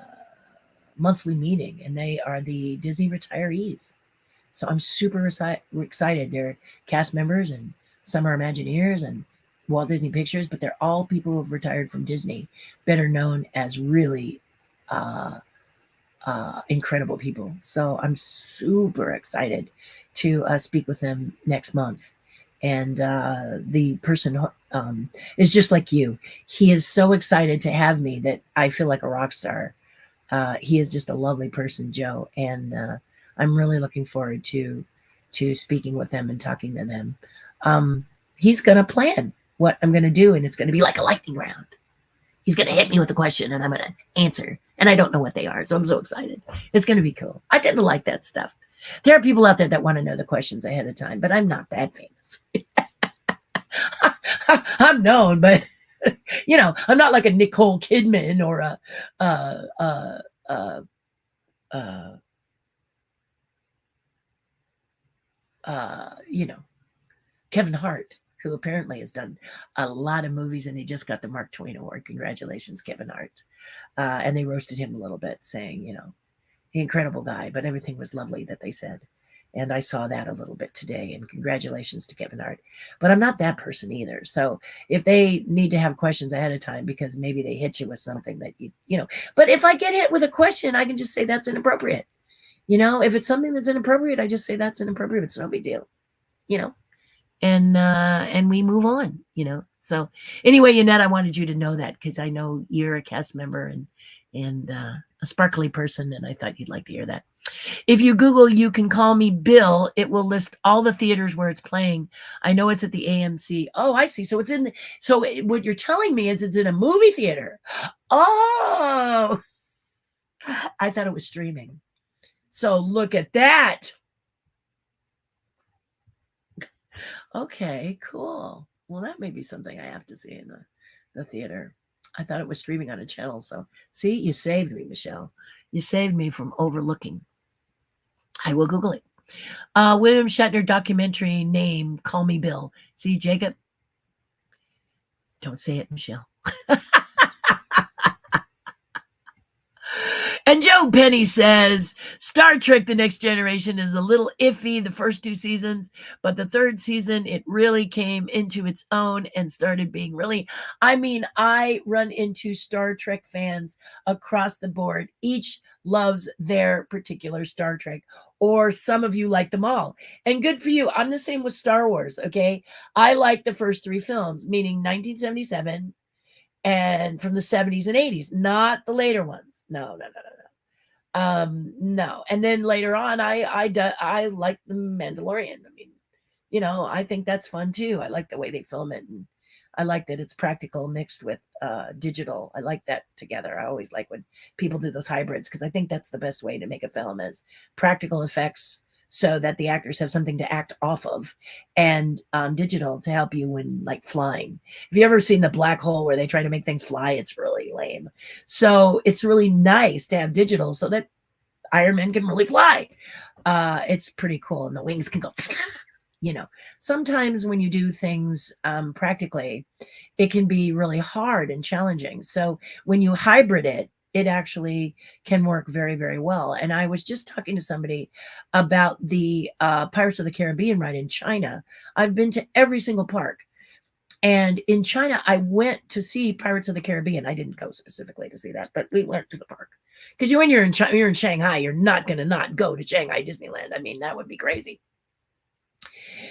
monthly meeting, and they are the Disney retirees. So I'm super excited. They're cast members, and some are Imagineers and Walt Disney Pictures, but they're all people who have retired from Disney, better known as really uh, incredible people. So I'm super excited to speak with them next month. And the person is just like you. He is so excited to have me that I feel like a rock star. He is just a lovely person, Joe, and I'm really looking forward to speaking with them and talking to them. He's going to plan what I'm going to do, and it's going to be like a lightning round. He's going to hit me with a question, and I'm going to answer, and I don't know what they are, so I'm so excited. It's going to be cool. I tend to like that stuff. There are people out there that want to know the questions ahead of time, but I'm not that famous. I'm known, but you know, I'm not like a Nicole Kidman or a you know, Kevin Hart, who apparently has done a lot of movies, and he just got the Mark Twain Award. Congratulations, Kevin Hart. And they roasted him a little bit, saying, you know, incredible guy, but everything was lovely that they said. And I saw that a little bit today, and congratulations to Kevin Hart. But I'm not that person either. So if they need to have questions ahead of time, because maybe they hit you with something that you know, but if I get hit with a question, I can just say that's inappropriate. You know, if it's something that's inappropriate, I just say that's inappropriate. It's no big deal, you know, and we move on, you know. So anyway, Yannette, I wanted you to know that because I know you're a cast member and a sparkly person, and I thought you'd like to hear that. If you Google "You Can Call Me Bill," it will list all the theaters where it's playing. I know it's at the AMC. Oh, I see. So it's in. What you're telling me is it's in a movie theater. Oh, I thought it was streaming. So look at that. Okay, cool. Well, that may be something I have to see in the theater. I thought it was streaming on a channel. So see, you saved me, Michelle. You saved me from overlooking. I will Google it. William Shatner documentary name, Call Me Bill. See, Jacob? Don't say it, Michelle. And Joe Penny says, Star Trek The Next Generation is a little iffy the first 2 seasons, but the 3rd season, it really came into its own and started being really, I mean, I run into Star Trek fans across the board. Each loves their particular Star Trek, or some of you like them all. And good for you. I'm the same with Star Wars, okay? I like the first 3 films, meaning 1977 and from the 70s and 80s, not the later ones. No. No. And then later on, I like the Mandalorian. I mean, you know, I think that's fun too. I like the way they film it, and I like that it's practical mixed with digital. I like that together. I always like when people do those hybrids, because I think that's the best way to make a film is practical effects, so that the actors have something to act off of, and digital to help you when like flying. Have you ever seen the black hole where they try to make things fly? It's really lame. So it's really nice to have digital so that Iron Man can really fly. It's pretty cool, and the wings can go. You know, sometimes when you do things practically, it can be really hard and challenging. So when you hybrid it, it actually can work very, very well. And I was just talking to somebody about the Pirates of the Caribbean ride in China. I've been to every single park. And in China, I went to see Pirates of the Caribbean. I didn't go specifically to see that, but we went to the park. Because when you're in Shanghai, you're not going to not go to Shanghai Disneyland. I mean, that would be crazy.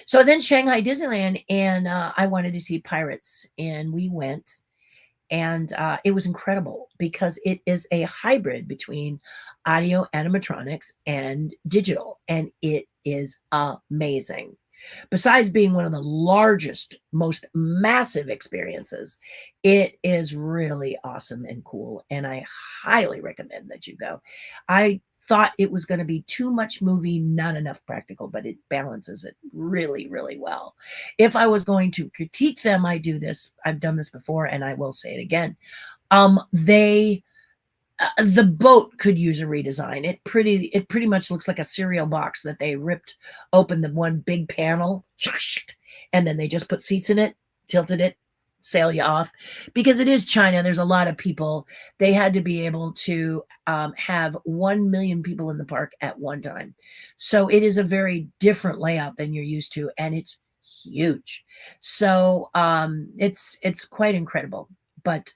So I was in Shanghai Disneyland, and I wanted to see Pirates, and we went. And it was incredible because it is a hybrid between audio animatronics and digital, and it is amazing. Besides being one of the largest, most massive experiences, it is really awesome and cool, and I highly recommend that you go. I thought it was going to be too much movie, not enough practical, but it balances it really, really well. If I was going to critique them, I've done this before, and I will say it again. They The boat could use a redesign. It pretty much looks like a cereal box that they ripped open the one big panel, and then they just put seats in it, tilted it, sail you off. Because it is China, there's a lot of people. They had to be able to have 1 million people in the park at one time, so it is a very different layout than you're used to, and it's huge. So it's quite incredible. But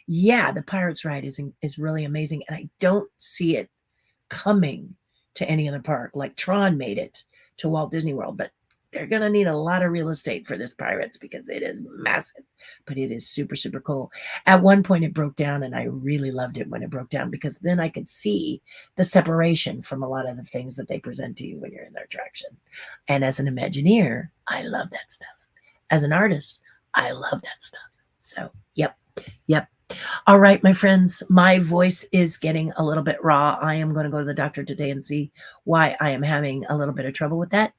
yeah, the Pirates ride is really amazing, and I don't see it coming to any other park. Like Tron made it to Walt Disney World, but they're gonna need a lot of real estate for this Pirates because it is massive, but it is super, super cool. At one point it broke down, and I really loved it when it broke down because then I could see the separation from a lot of the things that they present to you when you're in their attraction. And as an Imagineer, I love that stuff. As an artist, I love that stuff. So, yep, yep. All right, my friends, my voice is getting a little bit raw. I am going to go to the doctor today and see why I am having a little bit of trouble with that.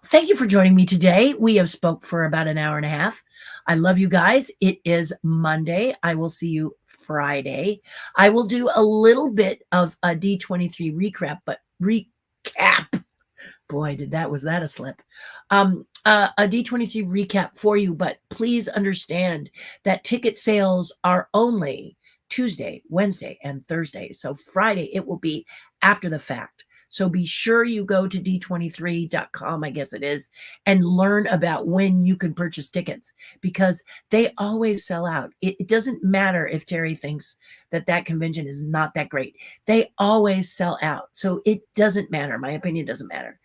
Thank you for joining me today. We have spoke for about an hour and a half. I love you guys. It is Monday. I will see you Friday. I will do a little bit of a D23 recap. Boy, was that a slip. A D23 recap for you, but please understand that ticket sales are only Tuesday, Wednesday, and Thursday. So Friday, it will be after the fact. So be sure you go to d23.com, I guess it is, and learn about when you can purchase tickets because they always sell out. It doesn't matter if Terry thinks that convention is not that great. They always sell out. So it doesn't matter. My opinion doesn't matter.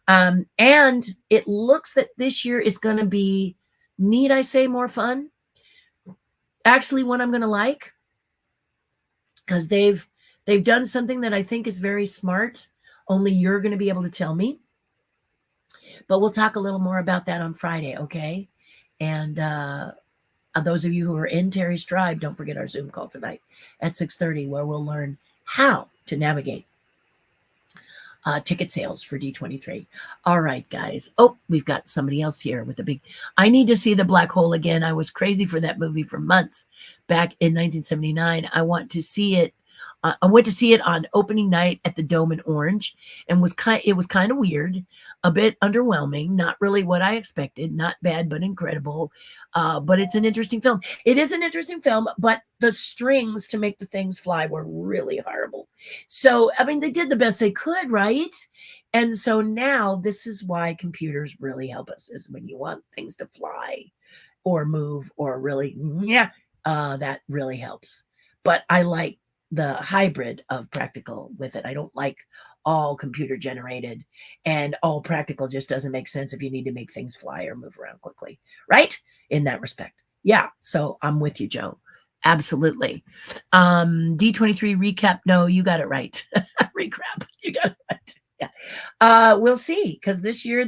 And it looks that this year is going to be, need I say, more fun? Actually, one I'm going to like because they've done something that I think is very smart. Only you're going to be able to tell me. But we'll talk a little more about that on Friday, okay? And those of you who are in Terry's tribe, don't forget our Zoom call tonight at 6:30, where we'll learn how to navigate ticket sales for D23. All right, guys. Oh, we've got somebody else here with a big... I need to see the black hole again. I was crazy for that movie for months back in 1979. I want to see it. I went to see it on opening night at the Dome in Orange, and it was kind of weird, a bit underwhelming, not really what I expected, not bad, but incredible. But it's an interesting film. It is an interesting film, but the strings to make the things fly were really horrible. So, I mean, they did the best they could, right? And so now this is why computers really help us, is when you want things to fly or move or really, that really helps. But I like the hybrid of practical with it. I don't like all computer generated, and all practical just doesn't make sense if you need to make things fly or move around quickly, right? In that respect. Yeah. So I'm with you, Joe. Absolutely. D23 recap. No, you got it right. Recap. You got it right. Yeah. We'll see, because this year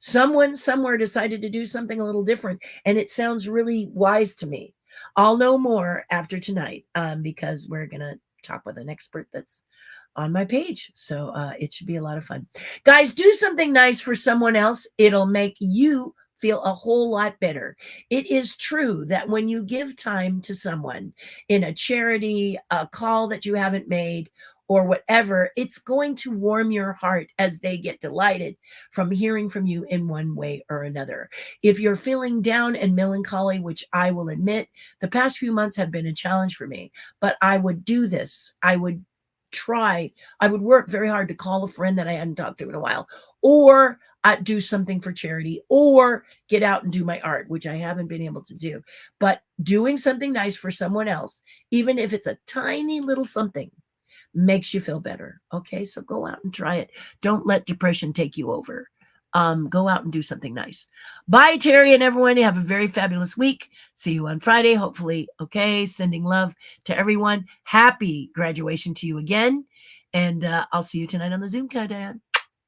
someone somewhere decided to do something a little different, and it sounds really wise to me. I'll know more after tonight because we're going to talk with an expert that's on my page. So it should be a lot of fun. Guys, do something nice for someone else. It'll make you feel a whole lot better. It is true that when you give time to someone in a charity, a call that you haven't made, or whatever, it's going to warm your heart as they get delighted from hearing from you in one way or another. If you're feeling down and melancholy, which I will admit, the past few months have been a challenge for me, but I would do this. I would work very hard to call a friend that I hadn't talked to in a while, or do something for charity, or get out and do my art, which I haven't been able to do. But doing something nice for someone else, even if it's a tiny little something, makes you feel better. Okay, so go out and try it. Don't let depression take you over. Go out and do something nice. Bye, Terry and everyone. Have a very fabulous week. See you on Friday, hopefully. Okay, sending love to everyone. Happy graduation to you again. And I'll see you tonight on the Zoom countdown.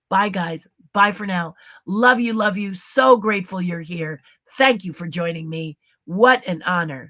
Bye, guys. Bye for now. Love you, love you. So grateful you're here. Thank you for joining me. What an honor.